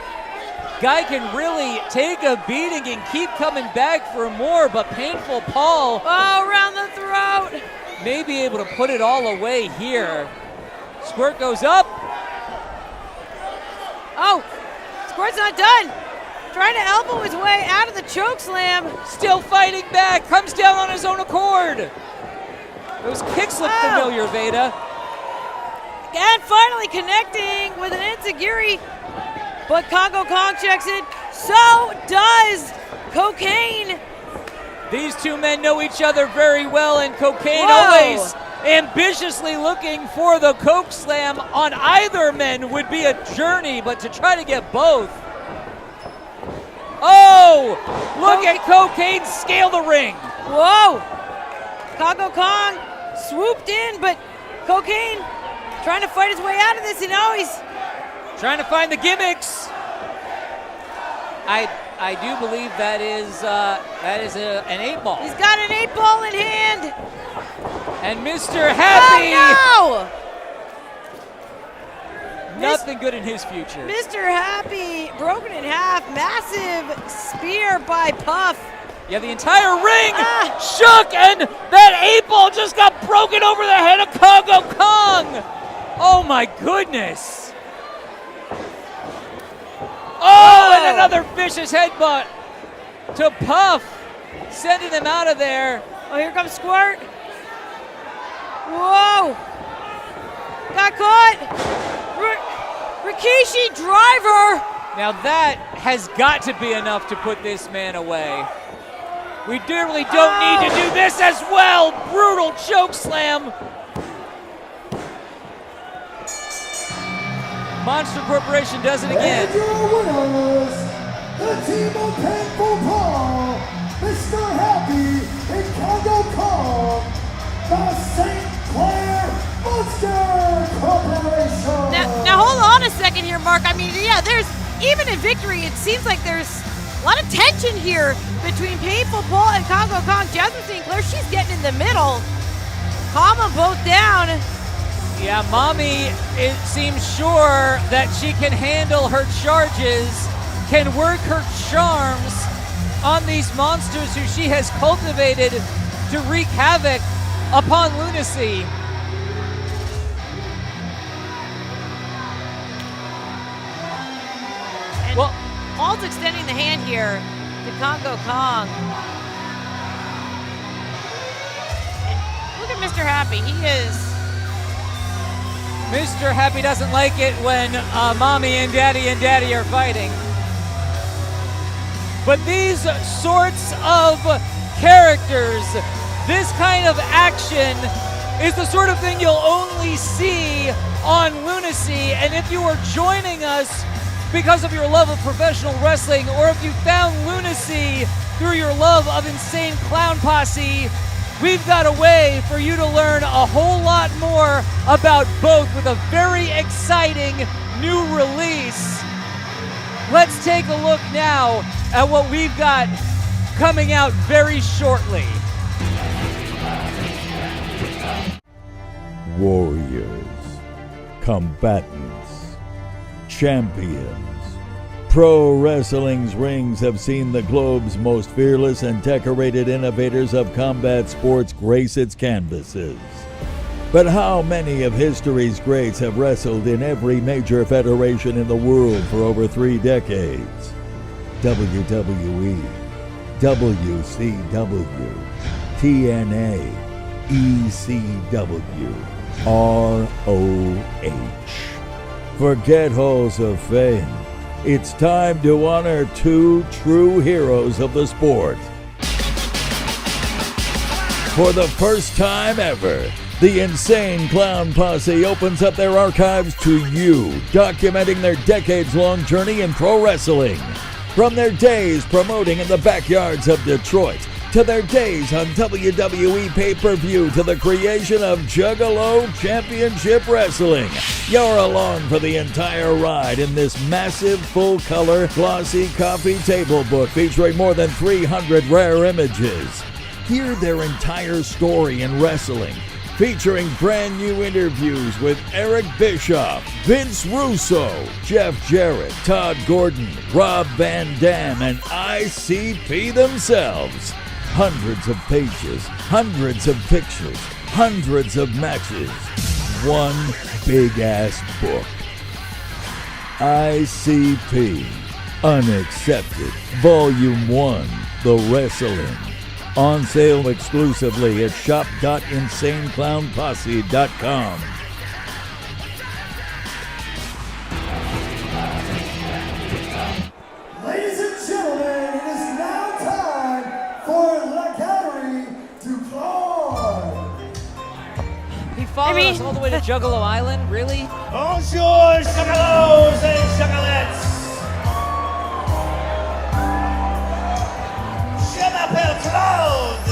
Guy can really take a beating and keep coming back for more, but Painful Paul. Oh, around the throat. May be able to put it all away here. Squirt goes up. Oh, Squirt's not done. Trying to elbow his way out of the choke slam. Still fighting back. Comes down on his own accord. Those kicks look familiar, Veda. And finally connecting with an enziguri. But Congo Kong checks it. So does Cocaine. These two men know each other very well, and Cocaine Whoa. always ambitiously looking for the Coke Slam on either men would be a journey, but to try to get both. Oh, look at Cocaine scale the ring. Whoa. Congo Kong swooped in, but Cocaine trying to fight his way out of this. You know, he's trying to find the gimmicks. I do believe that is an 8-ball. He's got an 8-ball in hand. And Mr. Happy. Oh, no! Nothing good in his future. Mr. Happy broken in half. Massive spear by Puff. Yeah, the entire ring shook, and that 8-ball just got broken over the head of Congo Kong. Oh my goodness. Oh, and another vicious headbutt to Puff, sending him out of there. Oh, here comes Squirt. Whoa. Got caught. Rikishi driver. Now that has got to be enough to put this man away. We really don't need to do this as well. Brutal choke slam. Monster Corporation does it again. And your winners, the team of Painful Paul, Mr. Happy, and Congo Kong, the St. Clair Monster Corporation. Now hold on a second here, Mark. I mean, yeah, there's, even in victory, it seems like there's a lot of tension here between Painful Paul and Congo Kong. Jasmine St. Clair, she's getting in the middle. Calm them both down. Yeah, Mommy, it seems sure that she can handle her charges, can work her charms on these monsters who she has cultivated to wreak havoc upon Lunacy. And Paul's extending the hand here to Congo Kong. And look at Mr. Happy. He is... Mr. Happy doesn't like it when Mommy and Daddy are fighting. But these sorts of characters, this kind of action is the sort of thing you'll only see on Lunacy. And if you are joining us because of your love of professional wrestling, or if you found Lunacy through your love of Insane Clown Posse, we've got a way for you to learn a whole lot more about both with a very exciting new release. Let's take a look now at what we've got coming out very shortly. Warriors, combatants, champions. Pro wrestling's rings have seen the globe's most fearless and decorated innovators of combat sports grace its canvases. But how many of history's greats have wrestled in every major federation in the world for over 3 decades? WWE, WCW, TNA, ECW, ROH. Forget halls of fame. It's time to honor two true heroes of the sport. For the first time ever, the Insane Clown Posse opens up their archives to you, documenting their decades-long journey in pro wrestling. From their days promoting in the backyards of Detroit, to their days on WWE pay-per-view, to the creation of Juggalo Championship Wrestling. You're along for the entire ride in this massive, full-color, glossy coffee table book featuring more than 300 rare images. Hear their entire story in wrestling, featuring brand new interviews with Eric Bischoff, Vince Russo, Jeff Jarrett, Todd Gordon, Rob Van Dam, and ICP themselves. Hundreds of pages, hundreds of pictures, hundreds of matches. One big-ass book. ICP, Unaccepted, Volume 1, The Wrestling. On sale exclusively at shop.insaneclownposse.com. Ladies and gentlemen, it is now time for La Gallery to Claude. He followed us all the way to Juggalo Island? Really? Bonjour, Juggalos and Juggalettes. Je m'appelle Claude.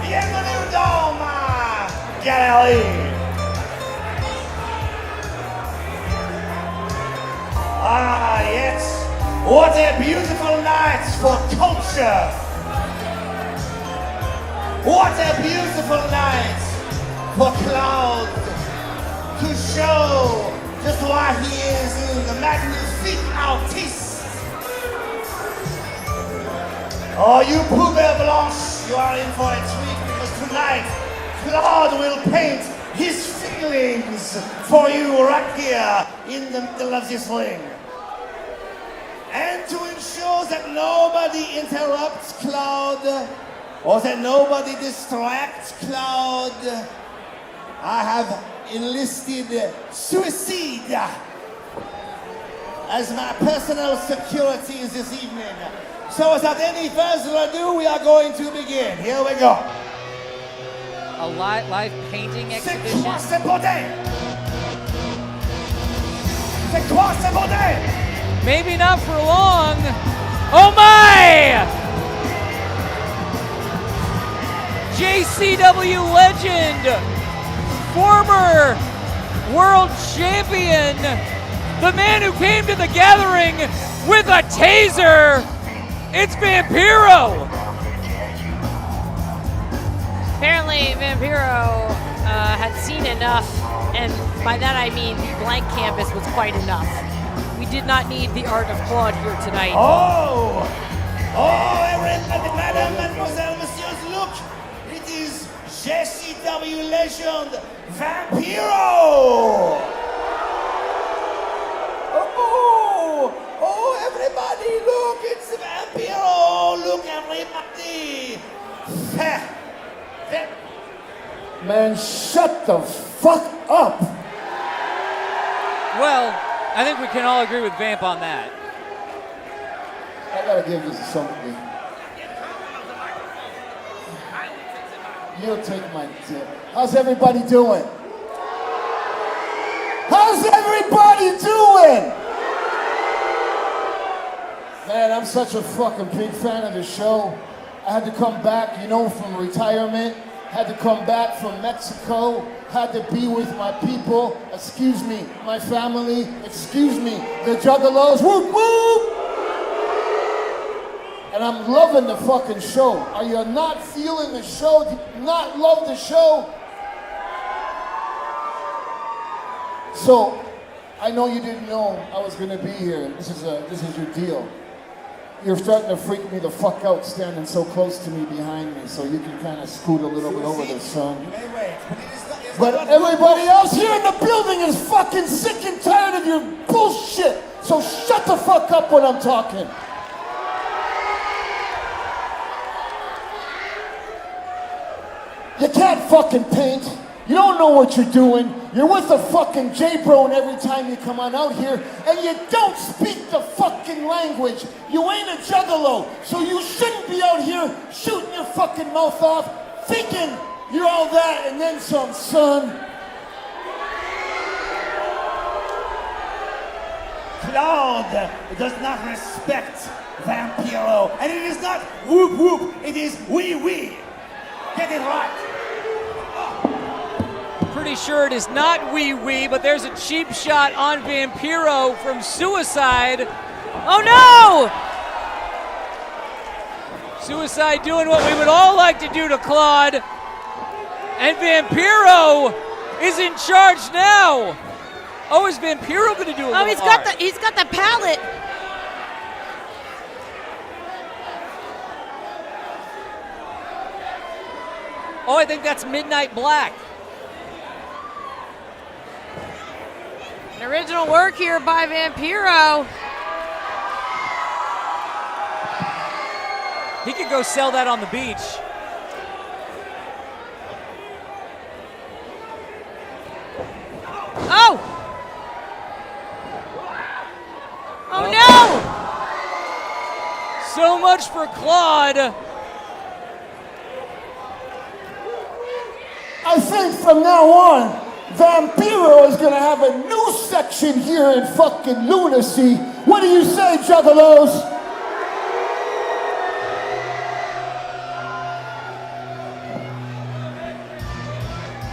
Bienvenue dans ma galerie. Ah, yes. What a beautiful night for culture. What a beautiful night for Claude to show just why he is the magnifique artiste. Oh, you poubelle blanche, you are in for a treat because tonight Claude will paint his feelings for you right here in the middle of this ring. And to ensure that nobody interrupts Claude or that nobody distracts Claude, I have enlisted suicide as my personal security this evening. So without any further ado, we are going to begin. Here we go. A live painting C'est exhibition? quoi ce bordel? C'est quoi ce bordel? Maybe not for long. Oh my! JCW legend, former world champion, the man who came to the gathering with a taser. It's Vampiro! Apparently, Vampiro had seen enough, and by that I mean the blank canvas was quite enough. We did not need the art of Claude here tonight. Oh, everybody, madam, mademoiselle, messieurs, look! It is JCW legend, Vampiro! Oh, everybody, look, it's Vampiro! Look, everybody! Man, shut the fuck up! Well, I think we can all agree with Vamp on that. I gotta give this to somebody. You'll take my tip. How's everybody doing? How's everybody doing? Man, I'm such a fucking big fan of the show. I had to come back, from retirement. Had to come back from Mexico. Had to be with my people. Excuse me, my family. Excuse me, the Juggalos. Whoop, whoop! And I'm loving the fucking show. Are you not feeling the show? Do you not love the show? So, I know you didn't know I was gonna be here. This is your deal. You're starting to freak me the fuck out standing so close to me behind me, so you can kind of scoot a little bit over there, son. But everybody else here in the building is fucking sick and tired of your bullshit. So shut the fuck up when I'm talking. You can't fucking paint. You don't know what you're doing. You're with a fucking J-Bro every time you come on out here, and you don't speak the fucking language. You ain't a juggalo, so you shouldn't be out here shooting your fucking mouth off, thinking you're all that and then some, son. Claude does not respect Vampiro, and it is not whoop whoop, it is wee wee. Get it right. Pretty sure it is not wee wee, but there's a cheap shot on Vampiro from Suicide. Oh no! Suicide doing what we would all like to do to Claude. And Vampiro is in charge now. Oh, is Vampiro going to do a little he's art? got the pallet. Oh, I think that's Midnight Black. An original work here by Vampiro. He could go sell that on the beach. Oh! Oh no! So much for Claude. I think from now on, Vampiro is gonna have a new section here in fucking Lunacy. What do you say, Juggalos?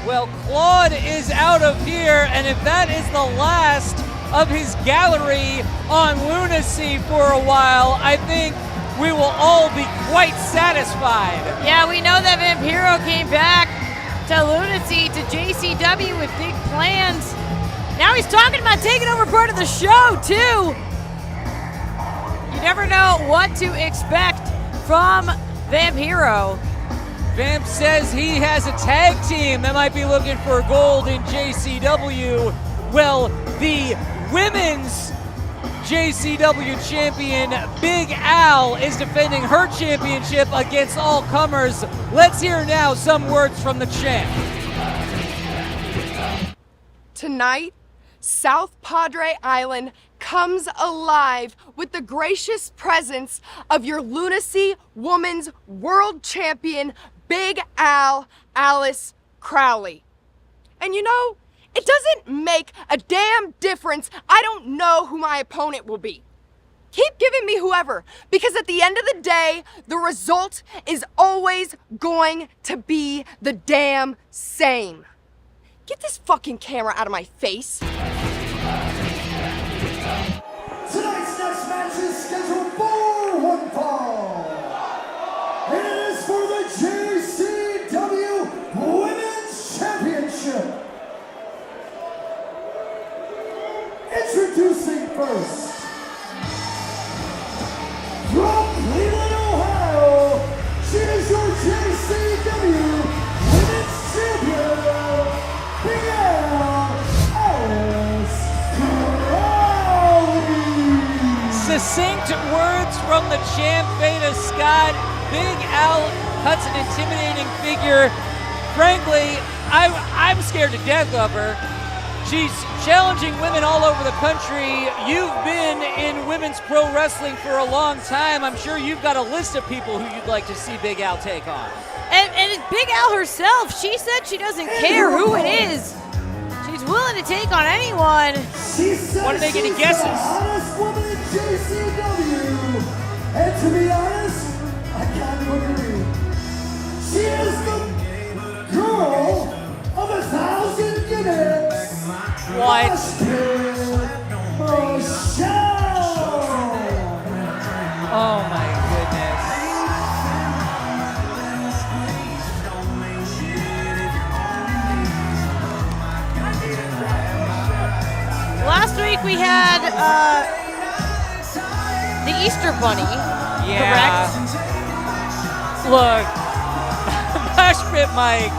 Well, Claude is out of here, and if that is the last of his gallery on Lunacy for a while, I think we will all be quite satisfied. Yeah, we know that Vampiro came back to Lunacy, to JCW with big plans. Now he's talking about taking over part of the show, too. You never know what to expect from Vampiro. Vamp says he has a tag team that might be looking for gold in JCW. Well, the women's JCW champion, Big Al, is defending her championship against all comers. Let's hear now some words from the champ. Tonight, South Padre Island comes alive with the gracious presence of your Lunacy Women's World Champion, Big Al, Alice Crowley. And you know, it doesn't make a damn difference. I don't know who my opponent will be. Keep giving me whoever, because at the end of the day, the result is always going to be the damn same. Get this fucking camera out of my face. Tonight's next match is scheduled for one fall. It is for the JCW Women's Championship. Introducing first, from Cleveland, Ohio, she is your JCW Women's Champion, Big Al, Alice Crowley. Succinct words from the champ, Veda Scott. Big Al cuts an intimidating figure. Frankly, I'm scared to death of her. She's challenging women all over the country. You've been in women's pro wrestling for a long time. I'm sure you've got a list of people who you'd like to see Big Al take on. And it's Big Al herself. She said she doesn't care who it is. She's willing to take on anyone. She says Want to make any she's guesses? the hottest woman in JCW. And to be honest, I kind of agree. She is the girl of 1,000 gimmicks. What? Oh my goodness. Last week we had the Easter Bunny, Yeah. correct? Look, Mosh Pit Mike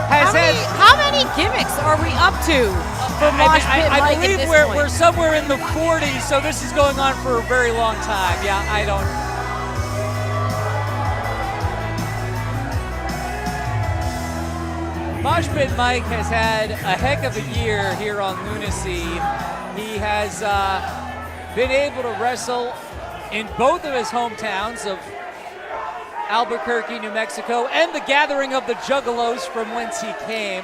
has How many gimmicks are we up to for Mosh Pit I Mike at believe this we're point? somewhere in the 40s, so this is going on for a very long time. Yeah, I don't. Mosh Pit Mike has had a heck of a year here on Lunacy. He has been able to wrestle in both of his hometowns of Albuquerque, New Mexico, and the gathering of the Juggalos from whence he came.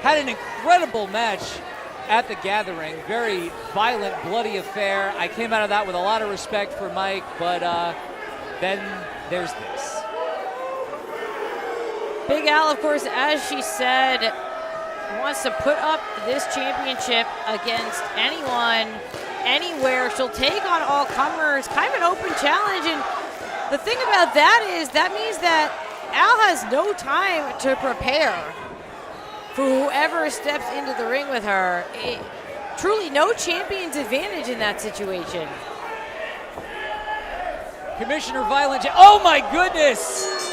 Had an incredible match at the gathering. Very violent, bloody affair. I came out of that with a lot of respect for Mike, but then there's this. Big Al, of course, as she said, wants to put up this championship against anyone, anywhere. She'll take on all comers, kind of an open challenge. And the thing about that is that means that Al has no time to prepare for whoever steps into the ring with her. Truly no champion's advantage in that situation. Commissioner Violent. Oh my goodness!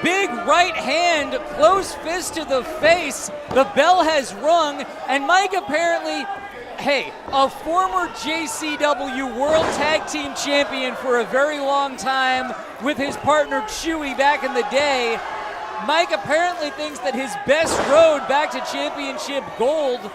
Big right hand, closed fist to the face. The bell has rung, and Mike apparently, hey, a former JCW World Tag Team Champion for a very long time with his partner Chewy back in the day. Mike apparently thinks that his best road back to championship gold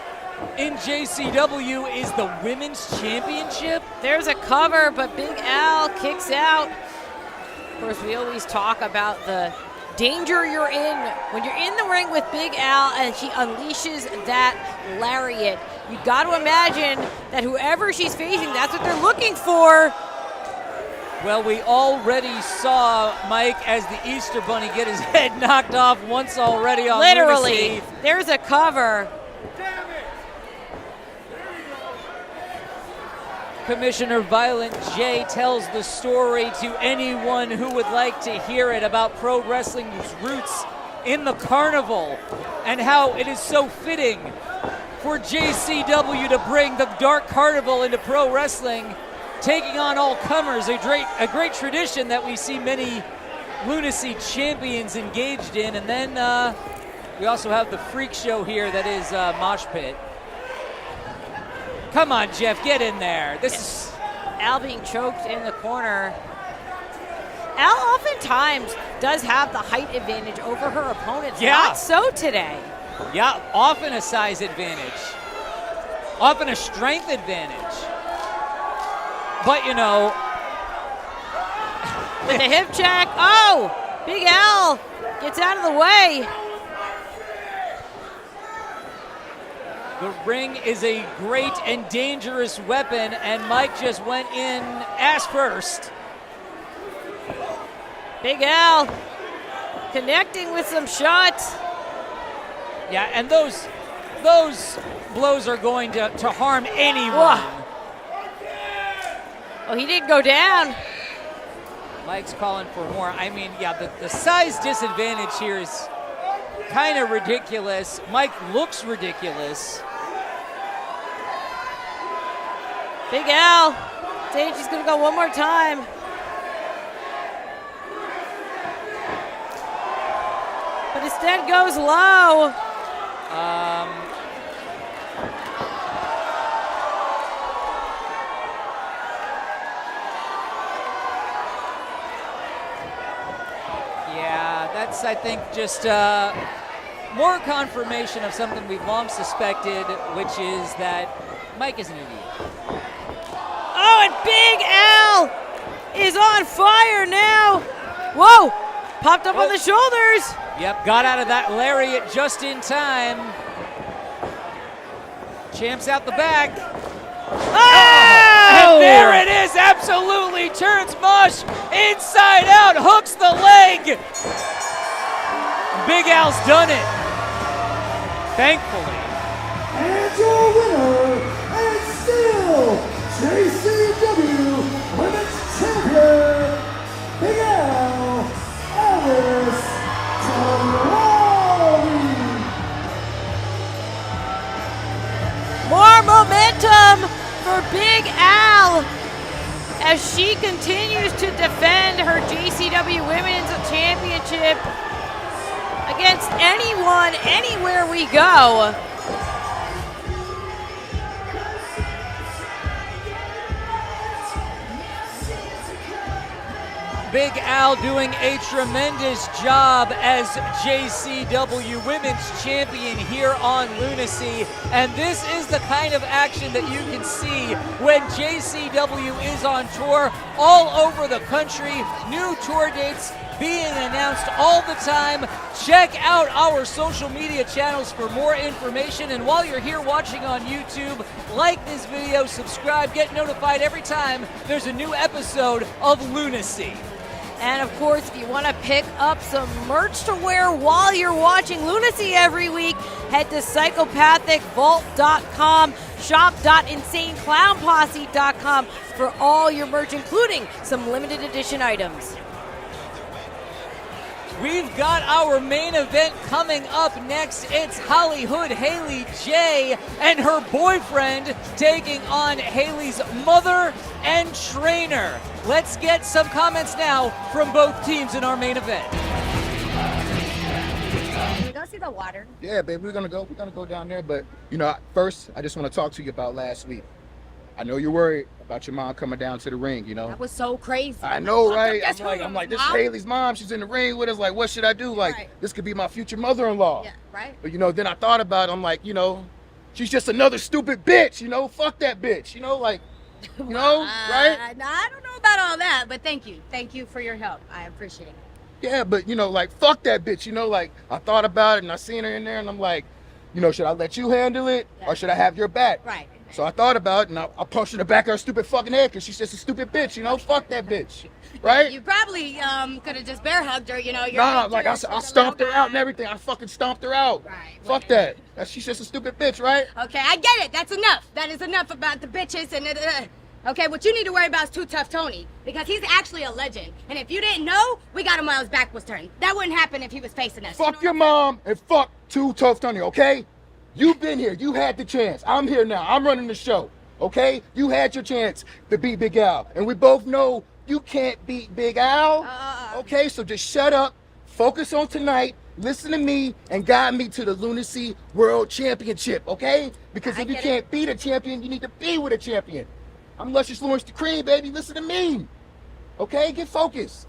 in JCW is the Women's Championship. There's a cover, but Big Al kicks out. Of course, we always talk about the danger you're in when you're in the ring with Big Al and she unleashes that lariat. You got to imagine that whoever she's facing, that's what they're looking for. Well, we already saw Mike as the Easter Bunny get his head knocked off once already on Literally. Lunacy. There's a cover. Commissioner Violent J tells the story to anyone who would like to hear it about pro wrestling's roots in the carnival and how it is so fitting for JCW to bring the Dark Carnival into pro wrestling, taking on all comers, a great tradition that we see many Lunacy champions engaged in. And then we also have the freak show here that is Mosh Pit. Come on, Jeff, get in there. This is Al being choked in the corner. Al oftentimes does have the height advantage over her opponents. Yeah. Not so today. Yeah, often a size advantage, often a strength advantage. But you know, with a hip check. Oh, Big Al gets out of the way. the ring is a great and dangerous weapon, and Mike just went in ass first. Big Al connecting with some shots. Yeah, and those blows are going to harm anyone. Oh, he didn't go down. Mike's calling for more. I mean, yeah, the size disadvantage here is kind of ridiculous. Mike looks ridiculous. Big Al. Sage is going to go one more time. But instead goes low. Yeah, that's, I think, just more confirmation of something we've long suspected, which is that Mike is an idiot. Oh, and Big Al is on fire now. Whoa, popped up on the shoulders. Yep, got out of that lariat just in time. Champ's out the back. Oh! And there it is, absolutely turns Mosh inside out, hooks the leg. Big Al's done it, thankfully. And your winner, and still JCW Women's Champion, Big Al, Alice Ferrari. More momentum for Big Al as she continues to defend her JCW Women's Championship against anyone, anywhere we go. Big Al doing a tremendous job as JCW Women's Champion here on Lunacy. And this is the kind of action that you can see when JCW is on tour all over the country. New tour dates being announced all the time. Check out our social media channels for more information. And while you're here watching on YouTube, like this video, subscribe, get notified every time there's a new episode of Lunacy. And of course, if you want to pick up some merch to wear while you're watching Lunacy every week, head to psychopathicvault.com, shop.insaneclownposse.com for all your merch, including some limited edition items. We've got our main event coming up next. It's Hollywood Haley J and her boyfriend taking on Haley's mother and trainer. Let's get some comments now from both teams in our main event. Can we go see the water? Yeah, babe, we're gonna go down there. But you know, first, I just want to talk to you about last week. I know you're worried about your mom coming down to the ring. You know, That was so crazy. I know, right? Guess I'm like, this is mom? Haley's mom. She's in the ring with us. Like, what should I do? Like, Right. this could be my future mother-in-law. Yeah, right? But you know, then I thought about it. I'm like, you know, she's just another stupid bitch. You know, fuck that bitch. You know, like, you know, right? I don't know about all that, but thank you. Thank you for your help. I appreciate it. Yeah, but you know, like, fuck that bitch. You know, like, I thought about it and I seen her in there and I'm like, you know, should I let you handle it or should I have your back? Right. So I thought about it and I punched her in the back of her stupid fucking head because she's just a stupid bitch. You know, fuck that bitch, right? You probably could have just bear hugged her, you know. Nah, like I stomped her out and everything. I fucking stomped her out. Right. Fuck that. She's just a stupid bitch, right? Okay, I get it. That's enough. That is enough about the bitches and okay, what you need to worry about is Too Tough Tony, because he's actually a legend. And if you didn't know, we got him while his back was turned. That wouldn't happen if he was facing us. Fuck your mom and fuck Too Tough Tony, okay? You've been here. You had the chance. I'm here now. I'm running the show, okay? You had your chance to beat Big Al. And we both know you can't beat Big Al, okay? So just shut up, focus on tonight, listen to me, and guide me to the Lunacy World Championship, okay? Because if you can't beat a champion, you need to be with a champion. I'm Luscious Lawrence the Cream, baby. Listen to me, okay? Get focused.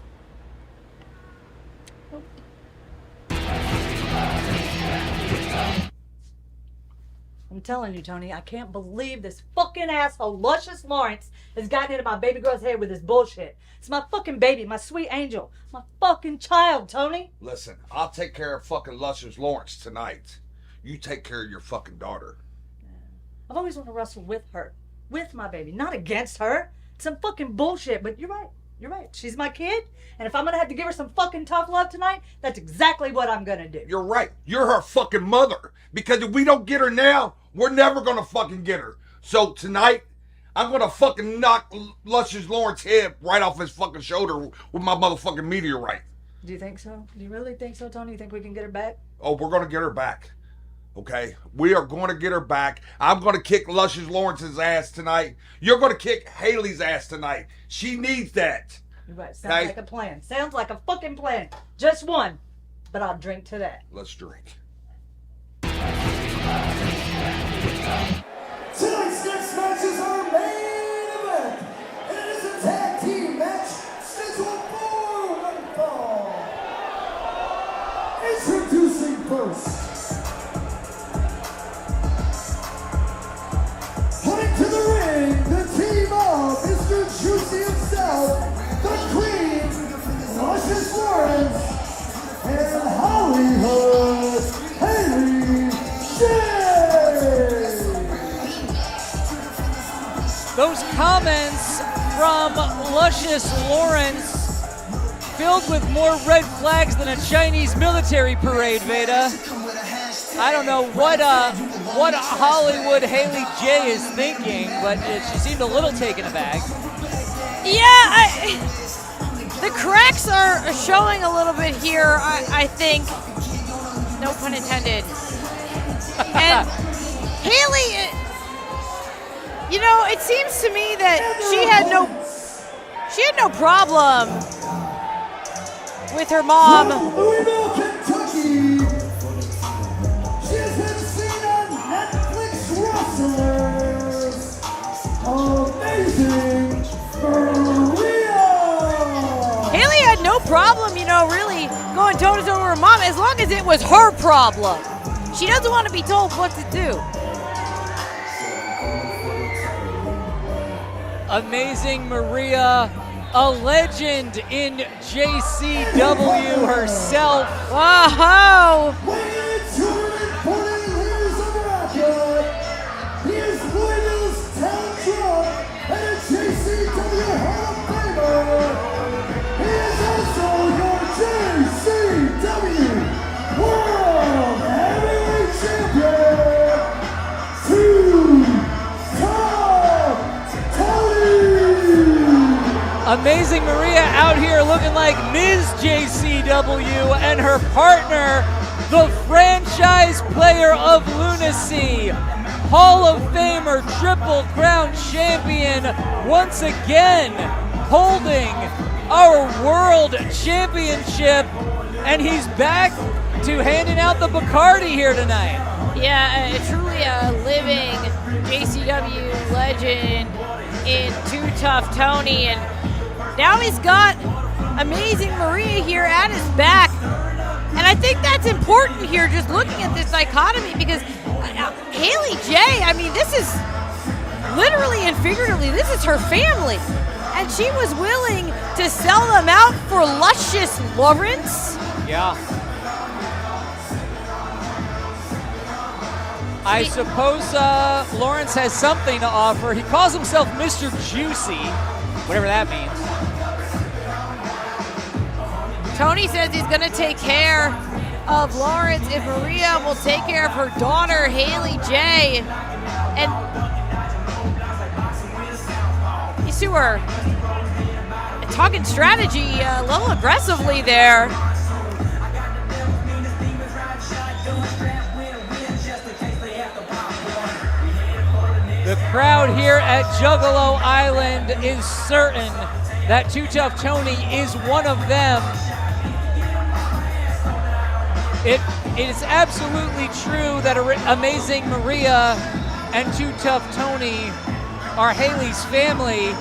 I'm telling you, Tony, I can't believe this fucking asshole Luscious Lawrence has gotten into my baby girl's head with this bullshit. It's my fucking baby, my sweet angel, my fucking child, Tony. Listen, I'll take care of fucking Luscious Lawrence tonight. You take care of your fucking daughter. I've always wanted to wrestle with her, with my baby, not against her. It's some fucking bullshit, but you're right. You're right. She's my kid, and if I'm gonna have to give her some fucking tough love tonight, that's exactly what I'm gonna do. You're right. You're her fucking mother. Because if we don't get her now, we're never gonna fucking get her. So tonight, I'm gonna fucking knock Luscious Lawrence's head right off his fucking shoulder with my motherfucking meteorite. Do you think so? Do you really think so, Tony? You think we can get her back? Oh, we're gonna get her back. Okay? We are gonna get her back. I'm gonna kick Luscious Lawrence's ass tonight. You're gonna kick Haley's ass tonight. She needs that. You're right. Sounds like a plan. Sounds like a fucking plan. Just one, but I'll drink to that. Let's drink. Tonight's next match is our main event, and it is a tag team match scheduled for one fall. Introducing first, coming to the ring, the team of Mr. Juicy himself, the Queen, Luscious Lawrence, and Hollywood Haley J. Those comments from Luscious Lawrence filled with more red flags than a Chinese military parade, Veda. I don't know what Hollywood Haley J is thinking, but she seemed a little taken aback. Yeah, the cracks are showing a little bit here, I think. No pun intended. And Haley, you know, it seems to me that she had no problem with her mom. From Louisville, Kentucky, she has been seen on Netflix wrestlers. Amazing Maria. Haley no problem, you know, really going toe-to-toe with her mom as long as it was her problem. She doesn't want to be told what to do. Amazing Maria, a legend in JCW herself. Whoa! Weighing 240 liters of record, he is Louisville's town drunk and a JCW Hall of Famer. He is also your JCW World Heavyweight Champion, Amazing Maria out here looking like Ms. JCW and her partner, the franchise player of Lunacy, Hall of Famer, Triple Crown champion, once again holding our World Championship, and he's back to handing out the Bacardi here tonight. Yeah, truly a living JCW legend in Too Tough Tony, and now he's got Amazing Maria here at his back. And I think that's important here, just looking at this dichotomy, because Haley J, I mean, this is literally and figuratively, this is her family. And she was willing to sell them out for Luscious Lawrence. Yeah. I suppose Lawrence has something to offer. He calls himself Mr. Juicy, whatever that means. Tony says he's going to take care of Lawrence if Maria will take care of her daughter, Haley J. And these two are talking strategy a little aggressively there. The crowd here at Juggalo Island is certain that Too Tough Tony is one of them. It is absolutely true that Amazing Maria and Too Tough Tony are Haley's family,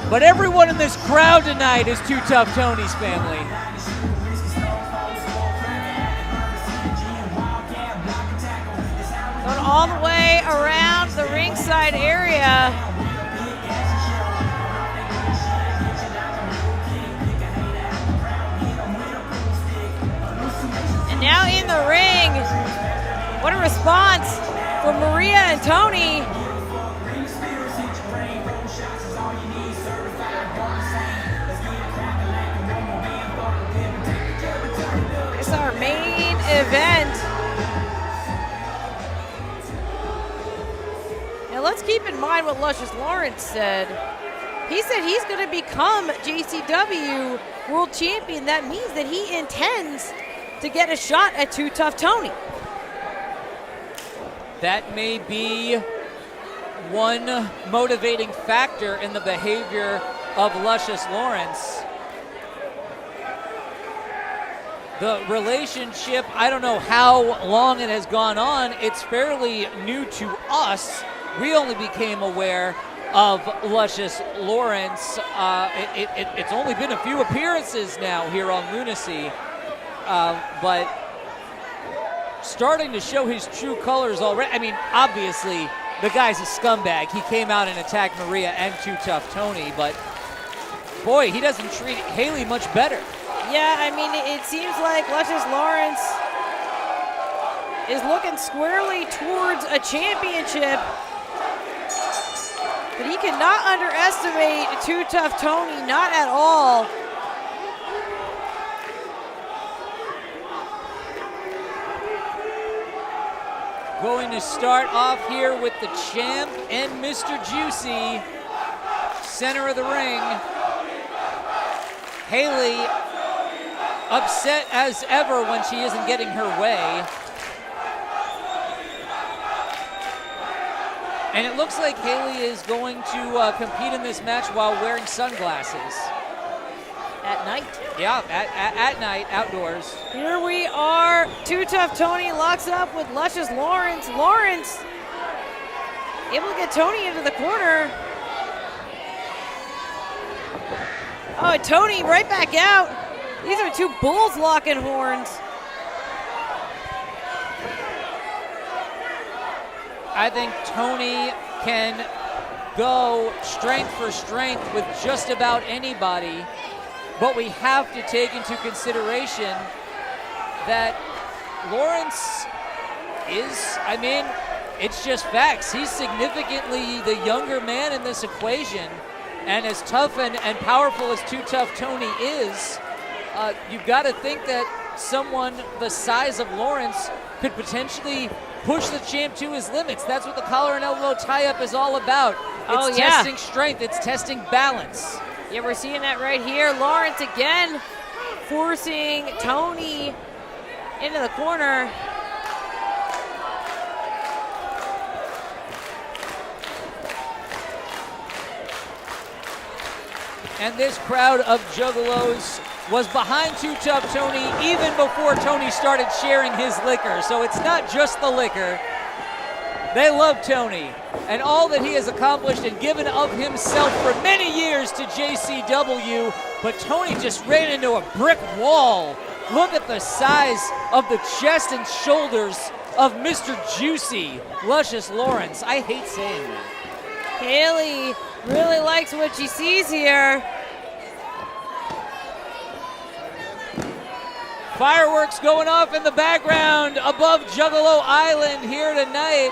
but everyone in this crowd tonight is Too Tough Tony's family. Going all the way around the ringside area. And now in the ring, what a response from Maria and Tony. It's our main event. Now let's keep in mind what Luscious Lawrence said. He said he's going to become JCW World Champion. That means that he intends to get a shot at Too Tough Tony. That may be one motivating factor in the behavior of Luscious Lawrence. The relationship, I don't know how long it has gone on. It's fairly new to us. We only became aware of Luscious Lawrence. It's only been a few appearances now here on Lunacy, but starting to show his true colors already. I mean, obviously, the guy's a scumbag. He came out and attacked Maria and Too Tough Tony, but boy, he doesn't treat Haley much better. Yeah, I mean, it seems like Luscious Lawrence is looking squarely towards a championship. But he cannot underestimate Too Tough Tony, not at all. Going to start off here with the champ and Mr. Juicy, center of the ring. Haley upset as ever when she isn't getting her way. And it looks like Haley is going to compete in this match while wearing sunglasses. At night? Yeah, at night, outdoors. Here we are. Too Tough Tony locks up with Luscious Lawrence. Lawrence able to get Tony into the corner. Oh, Tony right back out. These are two bulls locking horns. I think Tony can go strength for strength with just about anybody, but we have to take into consideration that Lawrence is, I mean, it's just facts. He's significantly the younger man in this equation, and as tough and powerful as Too Tough Tony is, you've got to think that someone the size of Lawrence could potentially push the champ to his limits. That's what the collar and elbow tie-up is all about. It's testing strength. It's testing balance. Yeah, we're seeing that right here. Lawrence again forcing Tony into the corner. And this crowd of Juggalos was behind Too Tough Tony even before Tony started sharing his liquor. So it's not just the liquor. They love Tony and all that he has accomplished and given of himself for many years to JCW. But Tony just ran into a brick wall. Look at the size of the chest and shoulders of Mr. Juicy, Luscious Lawrence. I hate saying that. Haley really likes what she sees here. Fireworks going off in the background above Juggalo Island here tonight.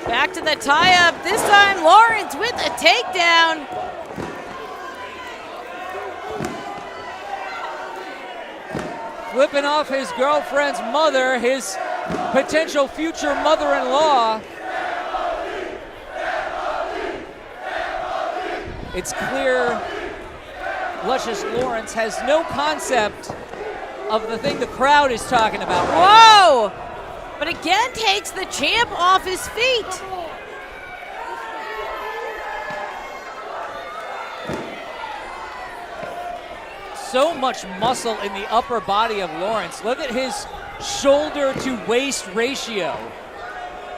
Back to the tie-up. This time Lawrence with a takedown. Flipping off his girlfriend's mother, his potential future mother-in-law. It's clear Luscious Lawrence has no concept of the thing the crowd is talking about right Whoa! But again takes the champ off his feet. So much muscle in the upper body of Lawrence. Look at his shoulder to waist ratio.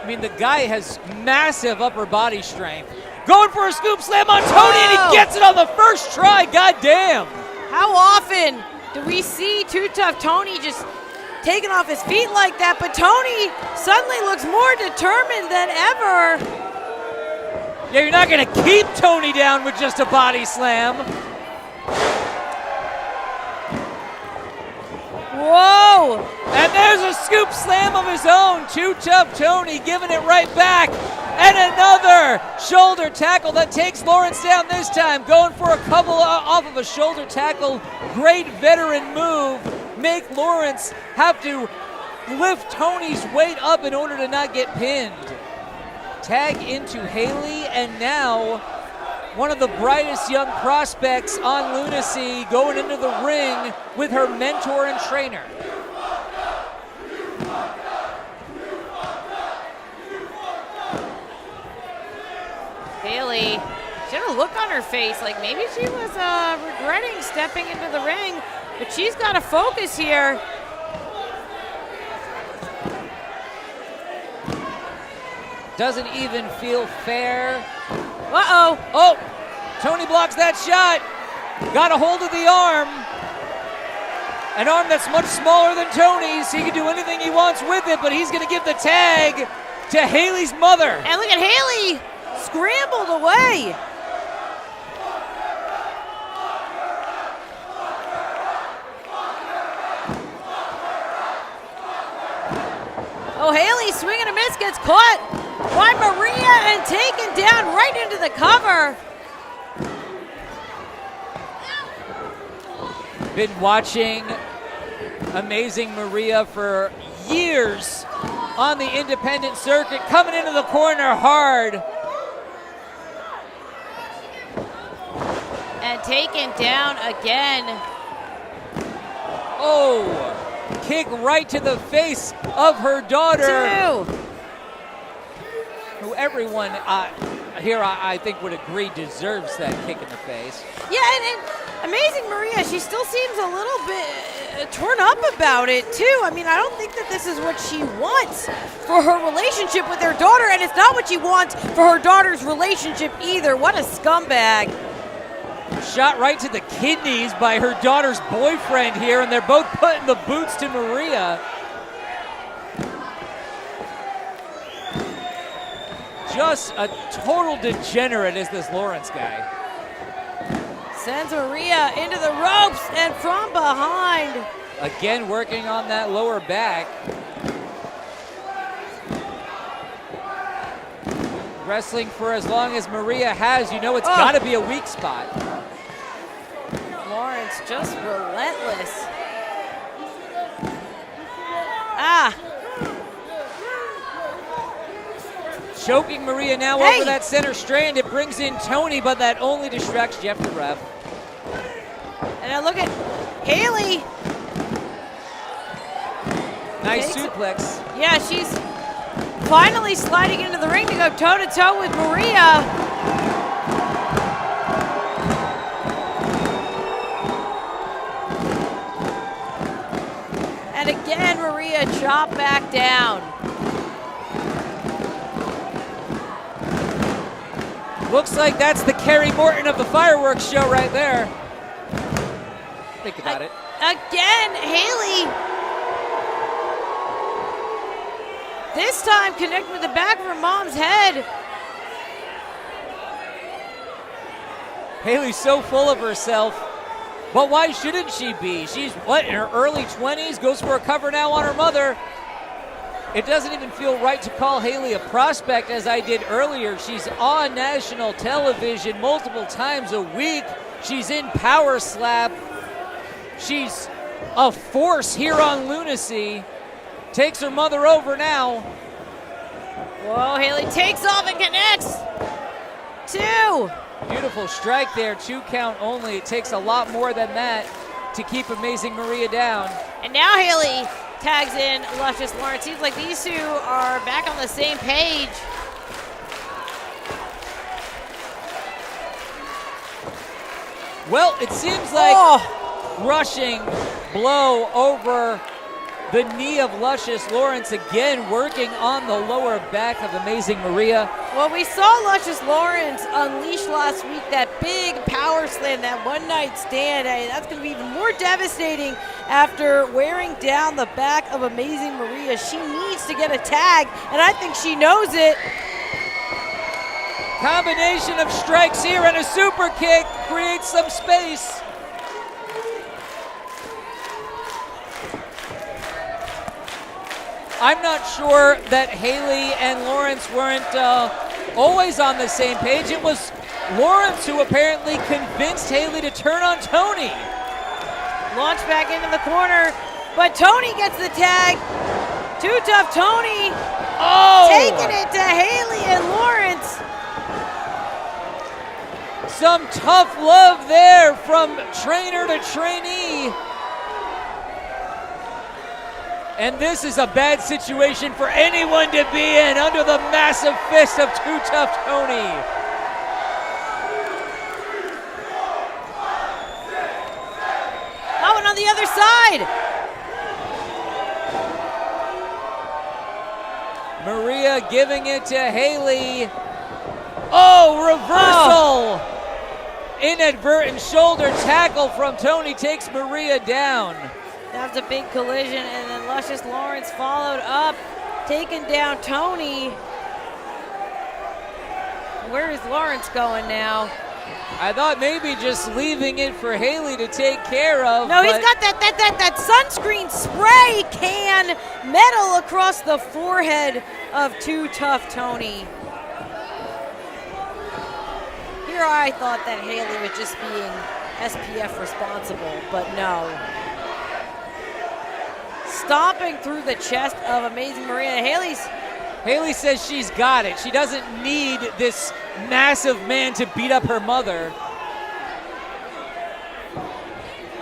I mean, the guy has massive upper body strength. Going for a scoop slam on Tony, and he gets it on the first try. God damn. How often do we see Too Tough Tony just taking off his feet like that? But Tony suddenly looks more determined than ever. Yeah, you're not going to keep Tony down with just a body slam. Whoa! And there's a scoop slam of his own. Too Tough Tony giving it right back. And another shoulder tackle that takes Lawrence down this time. Going for a couple off of a shoulder tackle. Great veteran move. Make Lawrence have to lift Tony's weight up in order to not get pinned. Tag into Haley, and now one of the brightest young prospects on Lunacy going into the ring with her mentor and trainer. Haley, she had a look on her face like maybe she was regretting stepping into the ring, but she's got to focus here. Doesn't even feel fair. Uh-oh. Oh, Tony blocks that shot. Got a hold of the arm. An arm that's much smaller than Tony's. He can do anything he wants with it, but he's going to give the tag to Haley's mother. And look at Haley scrambled away. Oh, Haley swinging a miss, gets caught by Maria and taken down right into the cover. Been watching Amazing Maria for years on the independent circuit, coming into the corner hard. And taken down again. Oh, kick right to the face of her daughter. Who everyone here I think would agree deserves that kick in the face. Yeah, and Amazing Maria, she still seems a little bit torn up about it too. I mean, I don't think that this is what she wants for her relationship with her daughter, and it's not what she wants for her daughter's relationship either. What a scumbag. Shot right to the kidneys by her daughter's boyfriend here, and they're both putting the boots to Maria. Just a total degenerate is this Lawrence guy. Sends Maria into the ropes and from behind. Again, working on that lower back. Wrestling for as long as Maria has, you know it's got to be a weak spot. Lawrence just relentless. Ah. Choking Maria now over that center strand. It brings in Tony, but that only distracts Jeff the ref. And now look at Haley. Nice suplex. Yeah, she's finally sliding into the ring to go toe-to-toe with Maria. And again, Maria chopped back down. Looks like that's the Kerry Morton of the fireworks show right there. Think about it. Again, Haley. This time connecting with the back of her mom's head. Haley's so full of herself, but why shouldn't she be? She's, what, in her early 20s, goes for a cover now on her mother. It doesn't even feel right to call Haley a prospect as I did earlier. She's on national television multiple times a week. She's in Power Slap. She's a force here on Lunacy. Takes her mother over now. Whoa, Haley takes off and connects. 2. Beautiful strike there, 2 count only. It takes a lot more than that to keep Amazing Maria down. And now Haley tags in Luscious Lawrence. Seems like these two are back on the same page. Well, it seems like rushing blow over the knee of Luscious Lawrence, again working on the lower back of Amazing Maria. Well, we saw Luscious Lawrence unleash last week that big power slam, that one-night stand. That's going to be even more devastating after wearing down the back of Amazing Maria. She needs to get a tag, and I think she knows it. Combination of strikes here and a super kick creates some space. I'm not sure that Haley and Lawrence weren't always on the same page. It was Lawrence who apparently convinced Haley to turn on Tony. Launch back into the corner, but Tony gets the tag. Too Tough Tony taking it to Haley and Lawrence. Some tough love there from trainer to trainee. And this is a bad situation for anyone to be in under the massive fist of Too Tough Tony. Oh, and on the other side. Maria giving it to Haley. Oh, reversal. Inadvertent shoulder tackle from Tony takes Maria down. That was a big collision, and then Luscious Lawrence followed up, taking down Tony. Where is Lawrence going now? I thought maybe just leaving it for Haley to take care of. No, he's got that sunscreen spray can metal across the forehead of Too Tough Tony. Here I thought that Haley was just being SPF responsible, but no. Stomping through the chest of Amazing Maria. Haley says she's got it. She doesn't need this massive man to beat up her mother.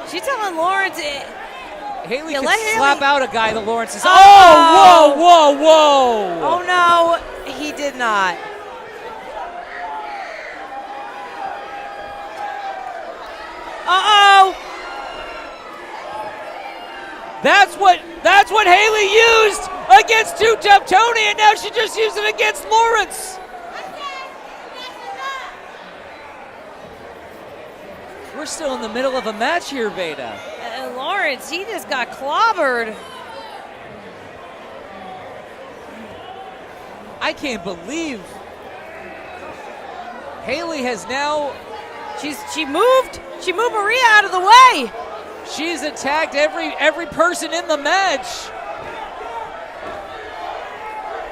She's telling Lawrence Haley can slap out a guy that Lawrence is. Oh, whoa, whoa, whoa. Oh no, he did not. Uh-oh. That's what Haley used against Too Tough Tony, and now she just used it against Lawrence. We're still in the middle of a match here, Veda. Lawrence, he just got clobbered. I can't believe Haley has now. She moved Maria out of the way. She's attacked every person in the match.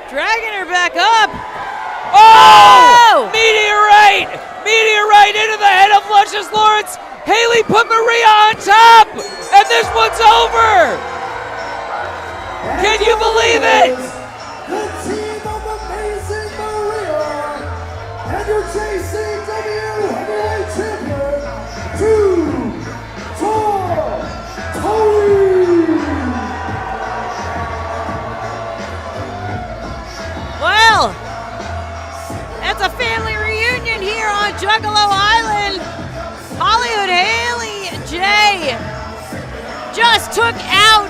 Dragging her back up. Oh! Meteorite! Meteorite into the head of Luscious Lawrence. Haley put Maria on top, and this one's over. Can you believe it? The team of Amazing Maria and your JCW Heavyweight Champion, Tony. Well, that's a family reunion here on Juggalo Island. Hollywood Haley J just took out,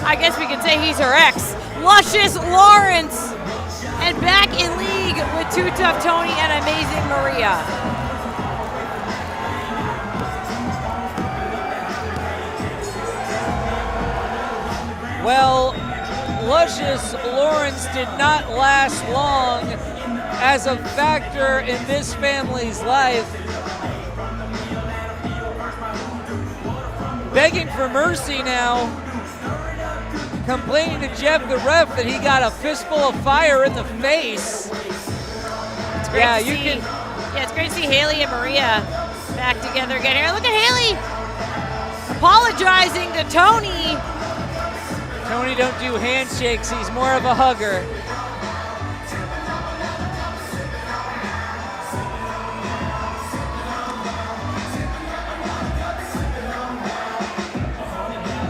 I guess we could say he's her ex, Luscious Lawrence, and back in league with Too Tough Tony and Amazing Maria. Well, Luscious Lawrence did not last long as a factor in this family's life. Begging for mercy now, complaining to Jeff the ref that he got a fistful of fire in the face. It's great to see. Yeah, it's great to see Haley and Maria back together again here. Look at Haley apologizing to Tony. Tony don't do handshakes, he's more of a hugger.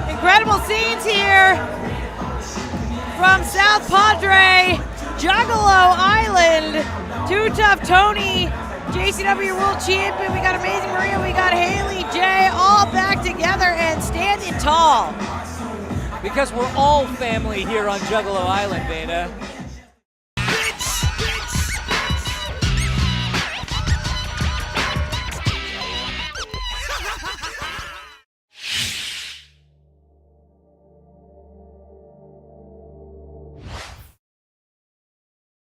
Incredible scenes here from South Padre, Juggalo Island. Too Tough Tony, JCW World Champion. We got Amazing Maria, we got Haley J, all back together and standing tall. Because we're all family here on Juggalo Island, Veda.